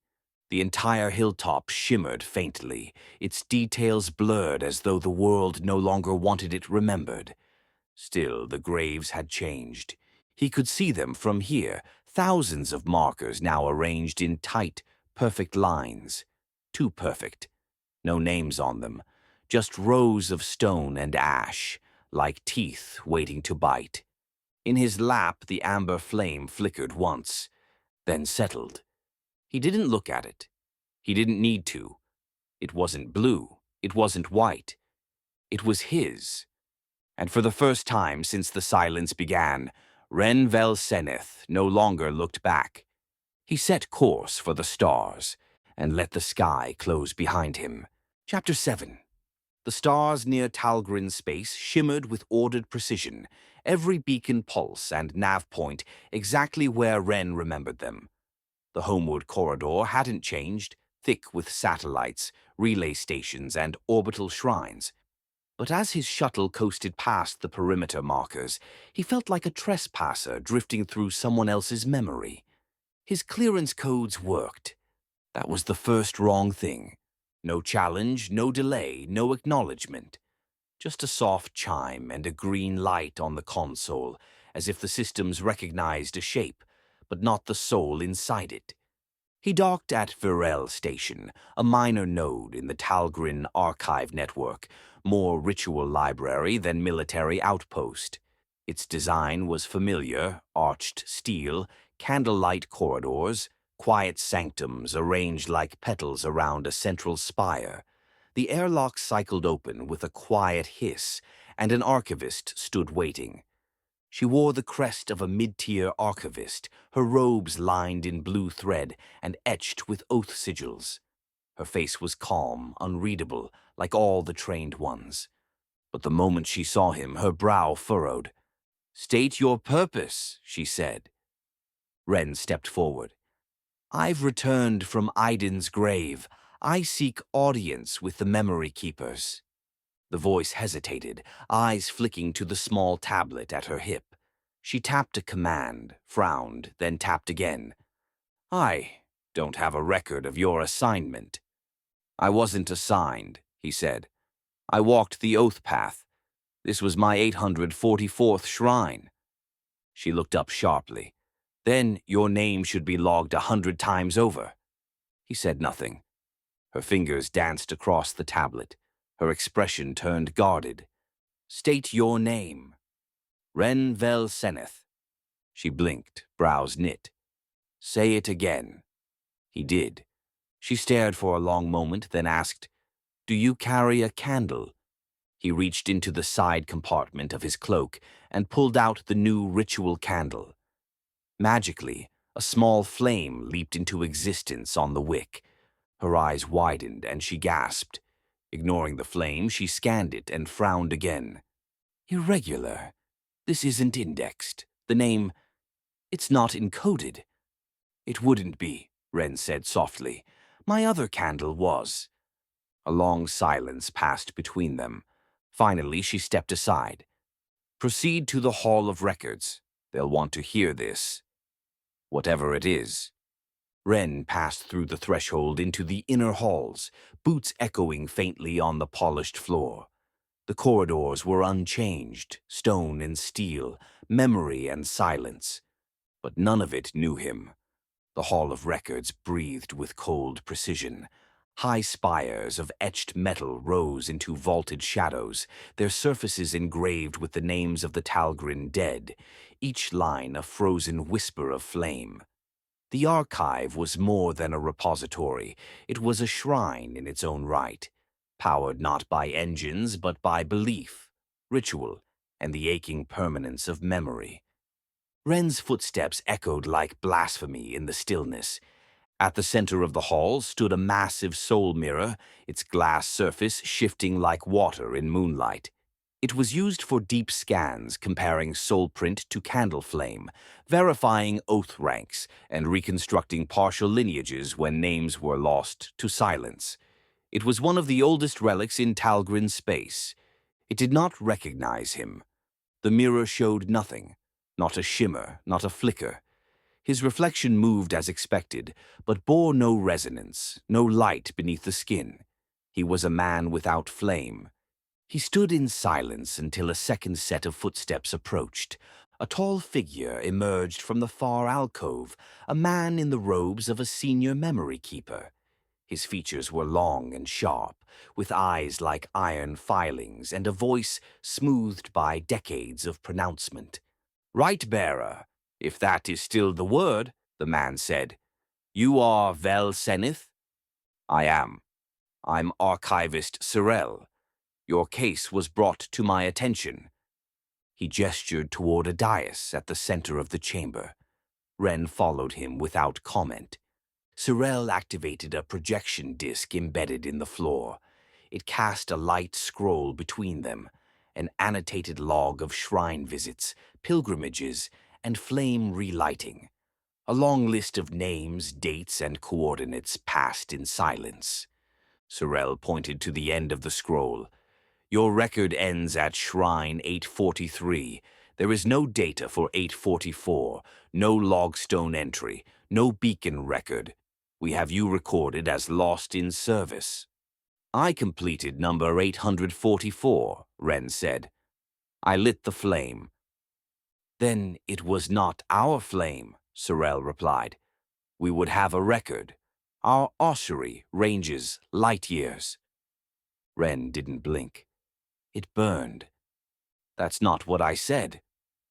Speaker 1: The entire hilltop shimmered faintly, its details blurred as though the world no longer wanted it remembered. Still, the graves had changed. He could see them from here, thousands of markers now arranged in tight, perfect lines. Too perfect. No names on them, just rows of stone and ash, like teeth waiting to bite. In his lap, the amber flame flickered once, then settled. He didn't look at it. He didn't need to. It wasn't blue. It wasn't white. It was his. And for the first time since the silence began, Renn Vel Seneth no longer looked back. He set course for the stars and let the sky close behind him. Chapter 7. The stars near Talgrin's space shimmered with ordered precision, every beacon pulse and nav point exactly where Renn remembered them. The homeward corridor hadn't changed, thick with satellites, relay stations, and orbital shrines. But as his shuttle coasted past the perimeter markers, he felt like a trespasser drifting through someone else's memory. His clearance codes worked. That was the first wrong thing. No challenge, no delay, no acknowledgement. Just a soft chime and a green light on the console, as if the systems recognized a shape, but not the soul inside it. He docked at Virel Station, a minor node in the Talgrin archive network, more ritual library than military outpost. Its design was familiar, arched steel, candlelight corridors, quiet sanctums arranged like petals around a central spire. The airlock cycled open with a quiet hiss, and an archivist stood waiting. She wore the crest of a mid-tier archivist, her robes lined in blue thread and etched with oath sigils. Her face was calm, unreadable, like all the trained ones. But the moment she saw him, her brow furrowed. "State your purpose," she said. Renn stepped forward. "I've returned from Aiden's grave. I seek audience with the memory keepers." The voice hesitated, eyes flicking to the small tablet at her hip. She tapped a command, frowned, then tapped again. "I don't have a record of your assignment." "I wasn't assigned," he said. "I walked the oath path. This was my 844th shrine." She looked up sharply. "Then your name should be logged 100 times over." He said nothing. Her fingers danced across the tablet. Her expression turned guarded. "State your name." "Renn Vel Seneth." She blinked, brows knit. "Say it again." He did. She stared for a long moment, then asked, "Do you carry a candle?" He reached into the side compartment of his cloak and pulled out the new ritual candle. Magically, a small flame leaped into existence on the wick. Her eyes widened and she gasped. Ignoring the flame, she scanned it and frowned again. "Irregular. This isn't indexed. The name, it's not encoded." "It wouldn't be," Renn said softly. "My other candle was." A long silence passed between them. Finally, she stepped aside. "Proceed to the Hall of Records. They'll want to hear this. Whatever it is." Renn passed through the threshold into the inner halls, boots echoing faintly on the polished floor. The corridors were unchanged, stone and steel, memory and silence. But none of it knew him. The Hall of Records breathed with cold precision. High spires of etched metal rose into vaulted shadows, their surfaces engraved with the names of the Talgrin dead, each line a frozen whisper of flame. The archive was more than a repository. It was a shrine in its own right, powered not by engines but by belief, ritual, and the aching permanence of memory. Renn's footsteps echoed like blasphemy in the stillness. At the center of the hall stood a massive soul mirror, its glass surface shifting like water in moonlight. It was used for deep scans comparing soul print to candle flame, verifying oath ranks, and reconstructing partial lineages when names were lost to silence. It was one of the oldest relics in Talgrin space. It did not recognize him. The mirror showed nothing, not a shimmer, not a flicker. His reflection moved as expected, but bore no resonance, no light beneath the skin. He was a man without flame. He stood in silence until a second set of footsteps approached. A tall figure emerged from the far alcove, a man in the robes of a senior memory keeper. His features were long and sharp, with eyes like iron filings and a voice smoothed by decades of pronouncement. "Right bearer, if that is still the word," the man said. "You are Vel Seneth?" "I am. I'm archivist Sorel. Your case was brought to my attention." He gestured toward a dais at the center of the chamber. Renn followed him without comment. Sorel activated a projection disc embedded in the floor. It cast a light scroll between them, an annotated log of shrine visits, pilgrimages, and flame relighting. A long list of names, dates, and coordinates passed in silence. Sorel pointed to the end of the scroll. "Your record ends at Shrine 843. There is no data for 844, no logstone entry, no beacon record. We have you recorded as lost in service." "I completed number 844, Renn said. "I lit the flame." "Then it was not our flame," Sorel replied. "We would have a record. Our ossuary ranges light years." Renn didn't blink. "It burned." "That's not what I said."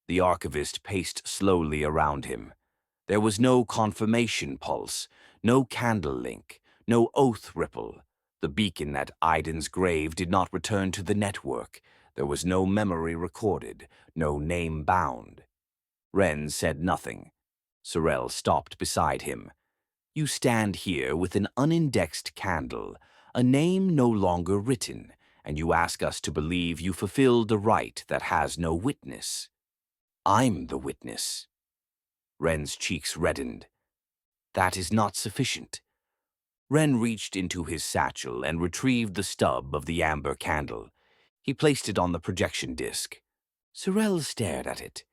Speaker 1: The archivist paced slowly around him. There was no confirmation pulse, no candle link, no oath ripple. The beacon at Aiden's grave did not return to the network. There was no memory recorded, no name bound. Renn said nothing. Sorel stopped beside him. "You stand here with an unindexed candle, a name no longer written, and you ask us to believe you fulfilled a rite that has no witness." "I'm the witness." Renn's cheeks reddened. "That is not sufficient." Renn reached into his satchel and retrieved the stub of the amber candle. He placed it on the projection disc. Sorel stared at it.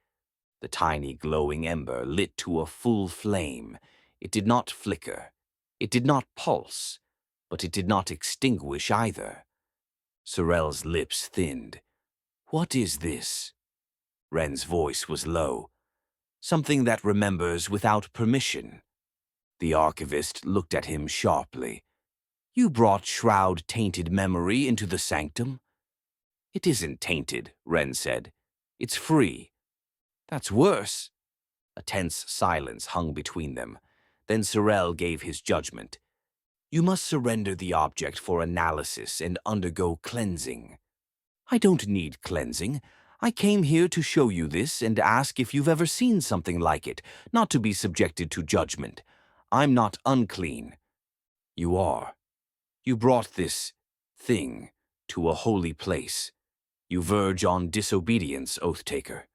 Speaker 1: The tiny glowing ember lit to a full flame. It did not flicker. It did not pulse. But it did not extinguish either. Sorel's lips thinned. "What is this?" Renn's voice was low. "Something that remembers without permission." The archivist looked at him sharply. "You brought shroud-tainted memory into the sanctum?" "It isn't tainted," Renn said. "It's free." "That's worse." A tense silence hung between them. Then Sorel gave his judgment. "You must surrender the object for analysis and undergo cleansing." "I don't need cleansing. I came here to show you this and ask if you've ever seen something like it, not to be subjected to judgment. I'm not unclean." "You are. You brought this thing to a holy place. You verge on disobedience, Oath-taker."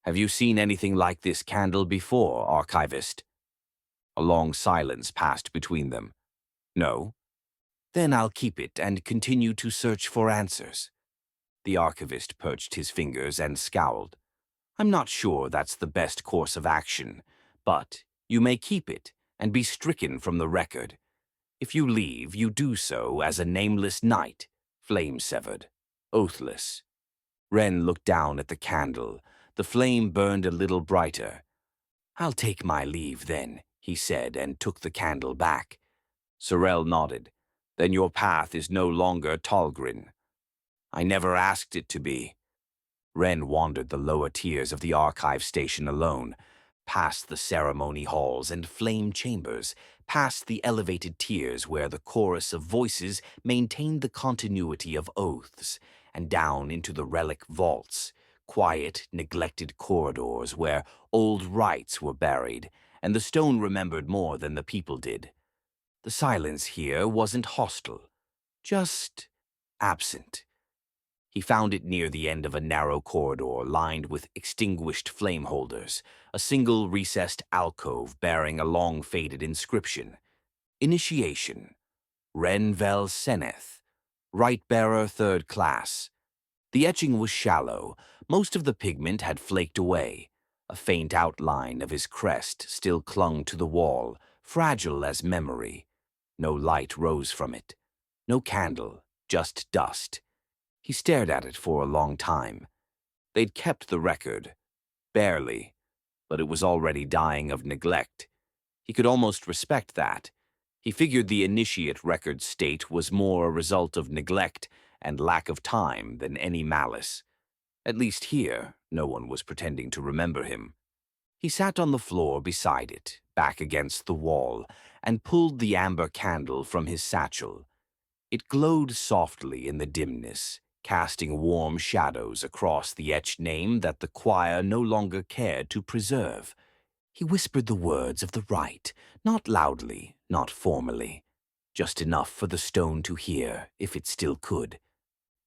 Speaker 1: "Have you seen anything like this candle before, Archivist?" A long silence passed between them. "No." "Then I'll keep it and continue to search for answers." The archivist perched his fingers and scowled. "I'm not sure that's the best course of action, but you may keep it and be stricken from the record. If you leave, you do so as a nameless knight, flame-severed, oathless." Renn looked down at the candle. The flame burned a little brighter. "I'll take my leave then," he said, and took the candle back. Sorel nodded. "Then your path is no longer Talgrin." "I never asked it to be." Renn wandered the lower tiers of the archive station alone, past the ceremony halls and flame chambers, past the elevated tiers where the chorus of voices maintained the continuity of oaths, and down into the relic vaults, quiet, neglected corridors where old rites were buried, and the stone remembered more than the people did. The silence here wasn't hostile, just absent. He found it near the end of a narrow corridor lined with extinguished flame holders, a single recessed alcove bearing a long-faded inscription. Initiation. Renn Vel Seneth. Rite-bearer 3rd class. The etching was shallow. Most of the pigment had flaked away. A faint outline of his crest still clung to the wall, fragile as memory. No light rose from it. No candle, just dust. He stared at it for a long time. They'd kept the record. Barely. But it was already dying of neglect. He could almost respect that. He figured the initiate record state was more a result of neglect and lack of time than any malice. At least here, no one was pretending to remember him. He sat on the floor beside it, back against the wall, and pulled the amber candle from his satchel. It glowed softly in the dimness, casting warm shadows across the etched name that the choir no longer cared to preserve. He whispered the words of the rite, not loudly, not formally, just enough for the stone to hear, if it still could.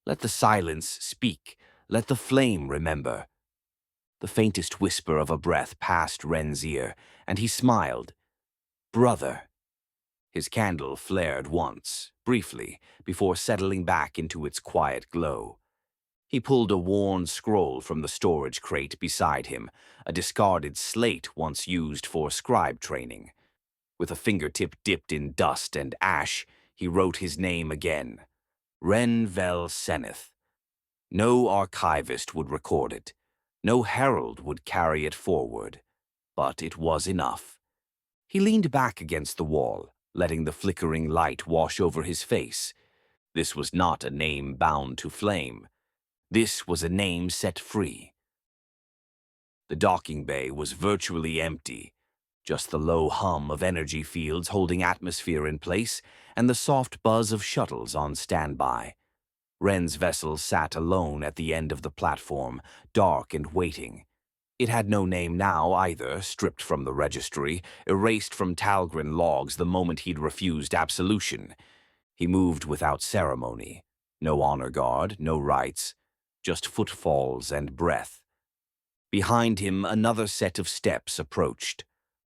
Speaker 1: Let the silence speak, let the flame remember. The faintest whisper of a breath passed Renn's ear, and he smiled. Brother. His candle flared once, briefly, before settling back into its quiet glow. He pulled a worn scroll from the storage crate beside him, a discarded slate once used for scribe training. With a fingertip dipped in dust and ash, he wrote his name again. Renn Vel Seneth. No archivist would record it. No herald would carry it forward. But it was enough. He leaned back against the wall, letting the flickering light wash over his face. This was not a name bound to flame. This was a name set free. The docking bay was virtually empty. Just the low hum of energy fields holding atmosphere in place and the soft buzz of shuttles on standby. Renn's vessel sat alone at the end of the platform, dark and waiting. It had no name now either, stripped from the registry, erased from Talgrin logs the moment he'd refused absolution. He moved without ceremony. No honor guard, no rites, just footfalls and breath. Behind him, another set of steps approached.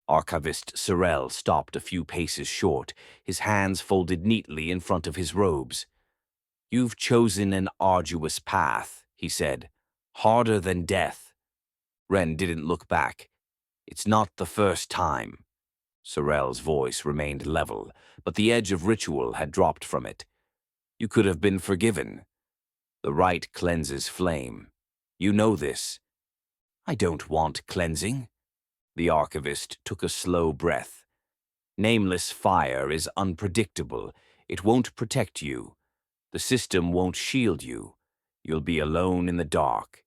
Speaker 1: Archivist Sorel stopped a few paces short, his hands folded neatly in front of his robes. You've chosen an arduous path, he said. Harder than death. Renn didn't look back. It's not the first time. Sorel's voice remained level, but the edge of ritual had dropped from it. You could have been forgiven. The rite cleanses flame. You know this. I don't want cleansing. The archivist took a slow breath. Nameless fire is unpredictable. It won't protect you. The system won't shield you. You'll be alone in the dark.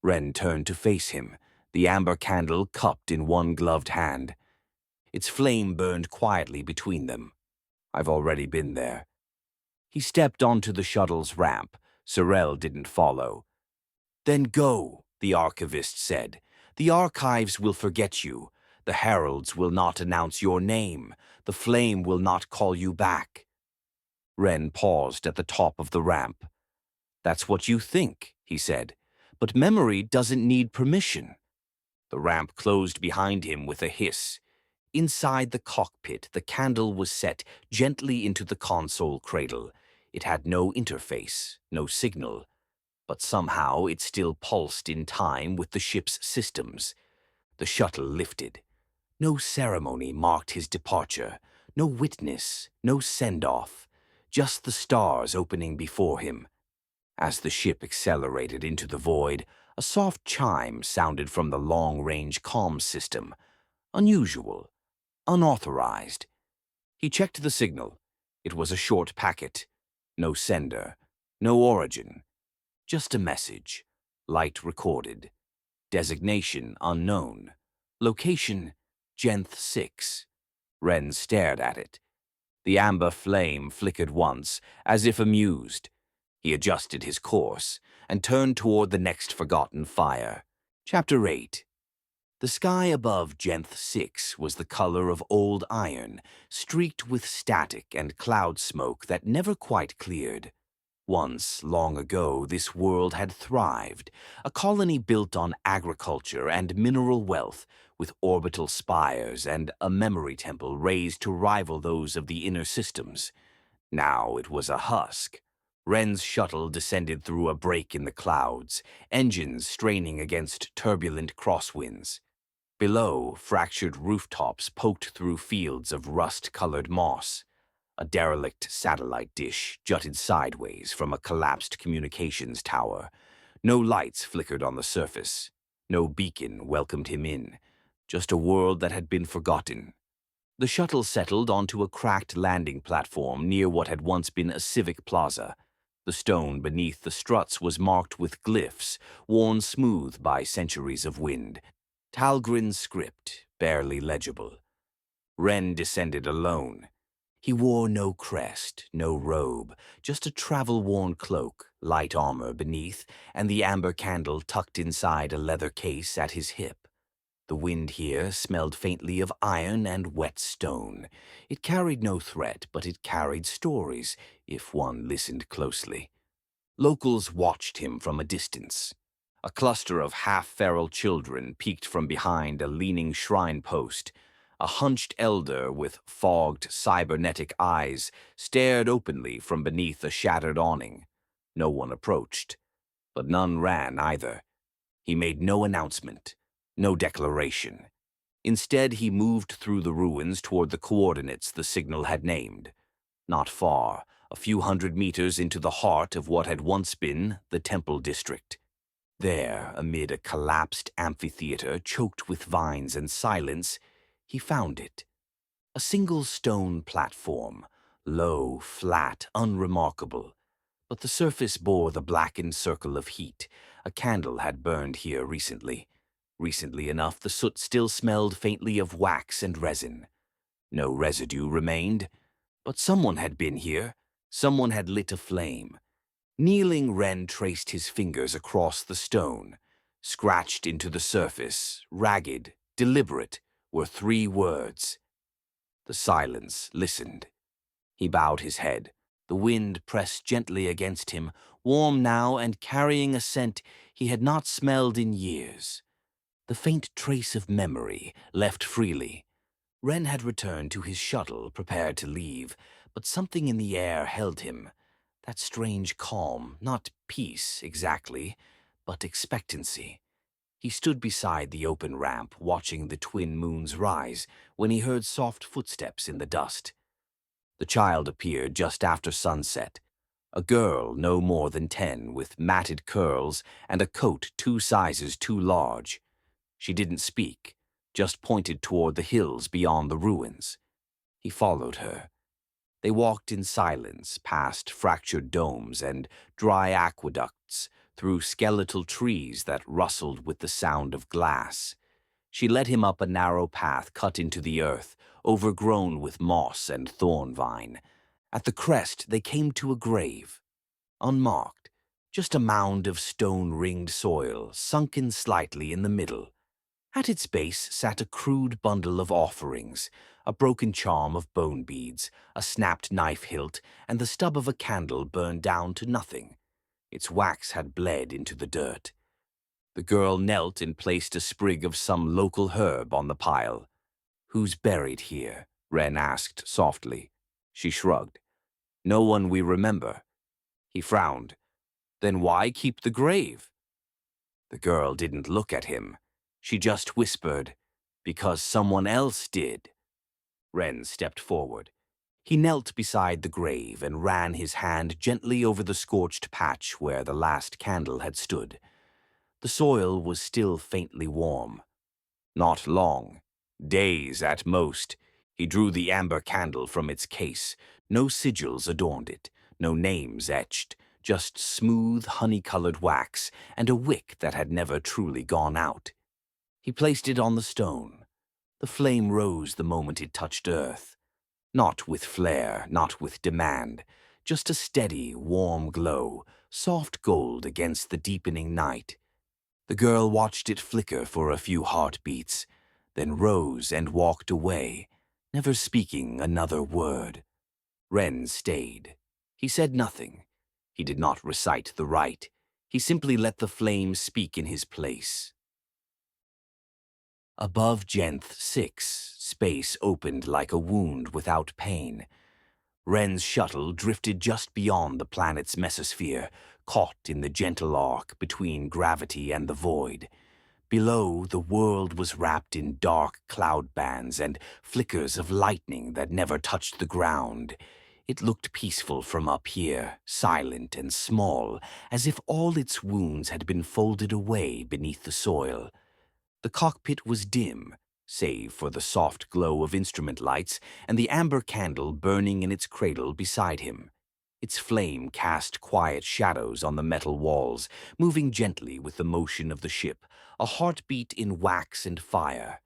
Speaker 1: Renn turned to face him, the amber candle cupped in one gloved hand. Its flame burned quietly between them. I've already been there. He stepped onto the shuttle's ramp. Sorel didn't follow. Then go, the archivist said. The archives will forget you. The heralds will not announce your name. The flame will not call you back. Renn paused at the top of the ramp. That's what you think, he said. But memory doesn't need permission. The ramp closed behind him with a hiss. Inside the cockpit, the candle was set gently into the console cradle. It had no interface, no signal. But somehow it still pulsed in time with the ship's systems. The shuttle lifted. No ceremony marked his departure, no witness, no send-off, just the stars opening before him. As the ship accelerated into the void, a soft chime sounded from the long-range comm system. Unusual, unauthorized. He checked the signal. It was a short packet. No sender, no origin. Just a message. Light recorded. Designation unknown. Location, Genth 6. Renn stared at it. The amber flame flickered once, as if amused. He adjusted his course and turned toward the next forgotten fire. Chapter 8. The sky above Genth 6 was the color of old iron, streaked with static and cloud smoke that never quite cleared. Once, long ago, this world had thrived, a colony built on agriculture and mineral wealth, with orbital spires and a memory temple raised to rival those of the inner systems. Now it was a husk. Renn's shuttle descended through a break in the clouds, engines straining against turbulent crosswinds. Below, fractured rooftops poked through fields of rust-colored moss. A derelict satellite dish jutted sideways from a collapsed communications tower. No lights flickered on the surface. No beacon welcomed him in. Just a world that had been forgotten. The shuttle settled onto a cracked landing platform near what had once been a civic plaza. The stone beneath the struts was marked with glyphs, worn smooth by centuries of wind. Talgrin's script, barely legible. Renn descended alone. He wore no crest, no robe, just a travel-worn cloak, light armor beneath, and the amber candle tucked inside a leather case at his hip. The wind here smelled faintly of iron and wet stone. It carried no threat, but it carried stories, if one listened closely. Locals watched him from a distance. A cluster of half-feral children peeked from behind a leaning shrine post. A hunched elder with fogged, cybernetic eyes stared openly from beneath a shattered awning. No one approached, but none ran either. He made no announcement. No declaration. Instead, he moved through the ruins toward the coordinates the signal had named. Not far, a few hundred meters into the heart of what had once been the Temple District. There, amid a collapsed amphitheater choked with vines and silence, he found it. A single stone platform, low, flat, unremarkable. But the surface bore the blackened circle of heat. A candle had burned here recently. Recently enough, the soot still smelled faintly of wax and resin. No residue remained, but someone had been here. Someone had lit a flame. Kneeling, Renn traced his fingers across the stone. Scratched into the surface, ragged, deliberate, were 3 words. The silence listened. He bowed his head. The wind pressed gently against him, warm now and carrying a scent he had not smelled in years. The faint trace of memory left freely. Renn had returned to his shuttle, prepared to leave, but something in the air held him. That strange calm, not peace exactly, but expectancy. He stood beside the open ramp, watching the twin moons rise, when he heard soft footsteps in the dust. The child appeared just after sunset. A girl no more than 10, with matted curls and a coat 2 sizes too large. She didn't speak, just pointed toward the hills beyond the ruins. He followed her. They walked in silence past fractured domes and dry aqueducts, through skeletal trees that rustled with the sound of glass. She led him up a narrow path cut into the earth, overgrown with moss and thorn vine. At the crest they came to a grave. Unmarked, just a mound of stone-ringed soil, sunken slightly in the middle. At its base sat a crude bundle of offerings, a broken charm of bone beads, a snapped knife hilt, and the stub of a candle burned down to nothing. Its wax had bled into the dirt. The girl knelt and placed a sprig of some local herb on the pile. "Who's buried here?" Renn asked softly. She shrugged. "No one we remember." He frowned. "Then why keep the grave?" The girl didn't look at him. She just whispered, "Because someone else did." Renn stepped forward. He knelt beside the grave and ran his hand gently over the scorched patch where the last candle had stood. The soil was still faintly warm. Not long. Days at most. He drew the amber candle from its case. No sigils adorned it, no names etched, just smooth, honey-colored wax and a wick that had never truly gone out. He placed it on the stone. The flame rose the moment it touched earth. Not with flare, not with demand, just a steady, warm glow, soft gold against the deepening night. The girl watched it flicker for a few heartbeats, then rose and walked away, never speaking another word. Renn stayed. He said nothing. He did not recite the rite. He simply let the flame speak in his place. Above Genth 6, space opened like a wound without pain. Renn's shuttle drifted just beyond the planet's mesosphere, caught in the gentle arc between gravity and the void. Below, the world was wrapped in dark cloud bands and flickers of lightning that never touched the ground. It looked peaceful from up here, silent and small, as if all its wounds had been folded away beneath the soil. The cockpit was dim, save for the soft glow of instrument lights and the amber candle burning in its cradle beside him. Its flame cast quiet shadows on the metal walls, moving gently with the motion of the ship, a heartbeat in wax and fire.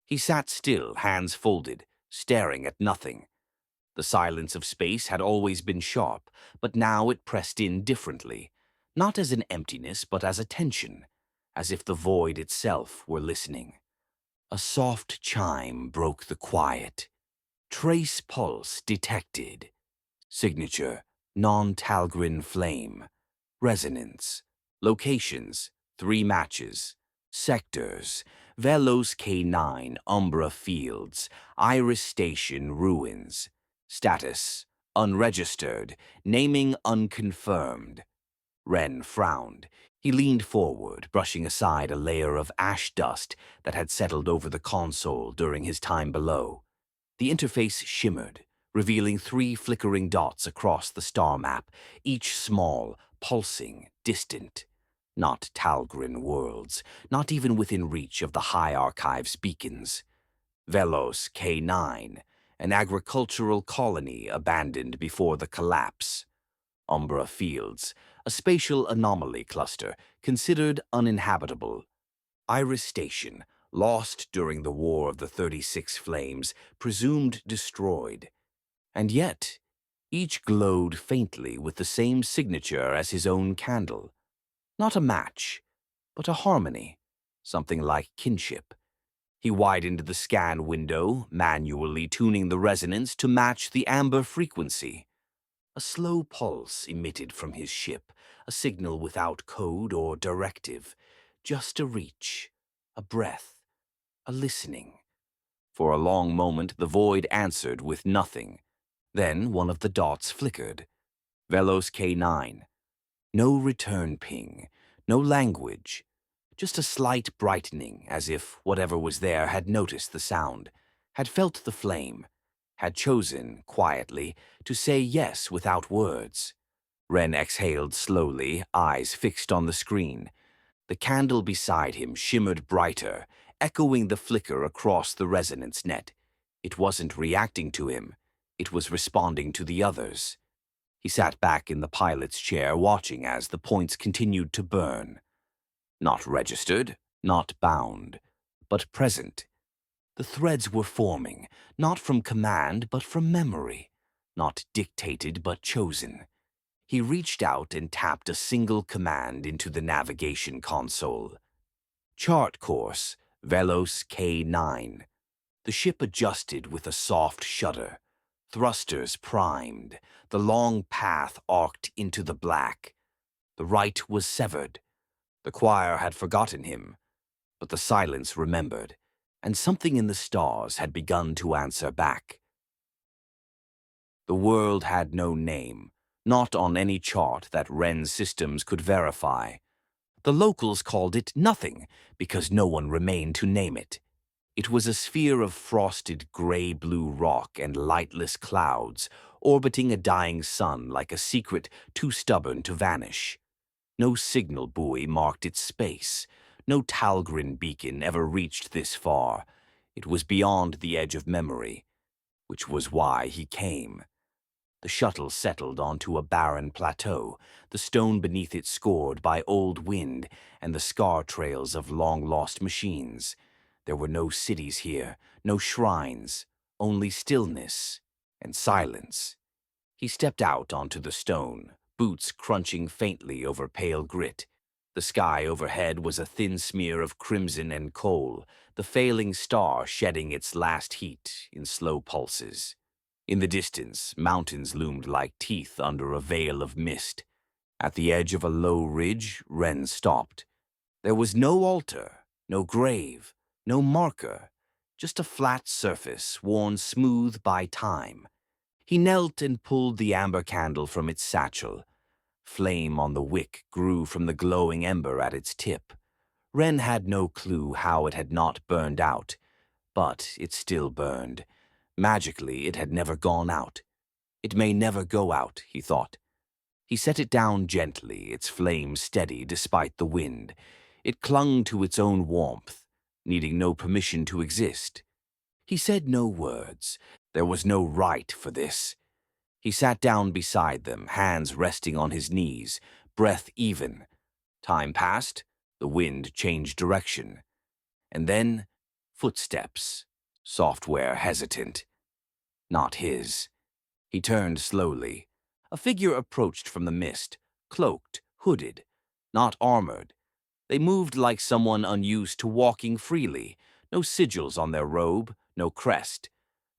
Speaker 1: He sat still, hands folded, staring at nothing. The silence of space had always been sharp, but now it pressed in differently, not as an emptiness but as a tension, as if the void itself were listening. A soft chime broke the quiet. Trace pulse detected. Signature, non-Talgrin flame. Resonance. Locations, 3 matches. Sectors, Velos K9, Umbra Fields, Iris Station, Ruins. Status, unregistered, naming unconfirmed. Renn frowned. He leaned forward, brushing aside a layer of ash dust that had settled over the console during his time below. The interface shimmered, revealing 3 flickering dots across the star map, each small, pulsing, distant. Not Talgrin worlds, not even within reach of the High Archive's beacons. Velos K9, an agricultural colony abandoned before the collapse. Umbra Fields, a spatial anomaly cluster considered uninhabitable. Iris Station, lost during the War of the 36 Flames, presumed destroyed. And yet, each glowed faintly with the same signature as his own candle. Not a match, but a harmony, something like kinship. He widened the scan window, manually tuning the resonance to match the amber frequency. A slow pulse emitted from his ship, a signal without code or directive, just a reach, a breath, a listening. For a long moment the void answered with nothing. Then one of the dots flickered. Velos K9. No return ping, no language, just a slight brightening, as if whatever was there had noticed the sound, had felt the flame, had chosen, quietly, to say yes without words. Renn exhaled slowly, eyes fixed on the screen. The candle beside him shimmered brighter, echoing the flicker across the resonance net. It wasn't reacting to him. It was responding to the others. He sat back in the pilot's chair, watching as the points continued to burn. Not registered, not bound, but present. The threads were forming, not from command but from memory, not dictated but chosen. He reached out and tapped a single command into the navigation console. Chart course, Velos K9. The ship adjusted with a soft shudder. Thrusters primed. The long path arced into the black. The rite was severed. The choir had forgotten him, but the silence remembered, and something in the stars had begun to answer back. The world had no name, not on any chart that Renn's systems could verify. The locals called it nothing because no one remained to name it. It was a sphere of frosted gray-blue rock and lightless clouds, orbiting a dying sun like a secret too stubborn to vanish. No signal buoy marked its space. No Talgrin beacon ever reached this far. It was beyond the edge of memory, which was why he came. The shuttle settled onto a barren plateau, the stone beneath it scored by old wind and the scar trails of long-lost machines. There were no cities here, no shrines, only stillness and silence. He stepped out onto the stone, boots crunching faintly over pale grit. The sky overhead was a thin smear of crimson and coal, the failing star shedding its last heat in slow pulses. In the distance, mountains loomed like teeth under a veil of mist. At the edge of a low ridge, Renn stopped. There was no altar, no grave, no marker, just a flat surface worn smooth by time. He knelt and pulled the amber candle from its satchel. Flame on the wick grew from the glowing ember at its tip. Renn had no clue how it had not burned out, but it still burned. Magically, it had never gone out. It may never go out, he thought. He set it down gently, its flame steady despite the wind. It clung to its own warmth, needing no permission to exist. He said no words. There was no right for this. He sat down beside them, hands resting on his knees, breath even. Time passed. The wind changed direction. And then, footsteps. Software hesitant. Not his. He turned slowly. A figure approached from the mist, cloaked, hooded, not armored. They moved like someone unused to walking freely, no sigils on their robe, no crest.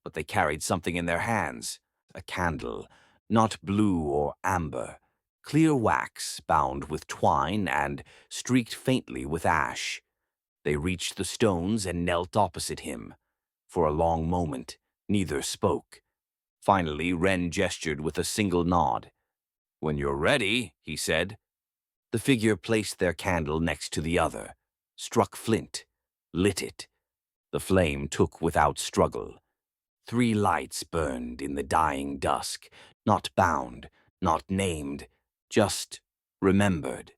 Speaker 1: But they carried something in their hands, a candle, not blue or amber, clear wax bound with twine and streaked faintly with ash. They reached the stones and knelt opposite him. For a long moment, neither spoke. Finally, Renn gestured with a single nod. "When you're ready," he said. The figure placed their candle next to the other, struck flint, lit it. The flame took without struggle. 3 lights burned in the dying dusk, not bound, not named, just remembered.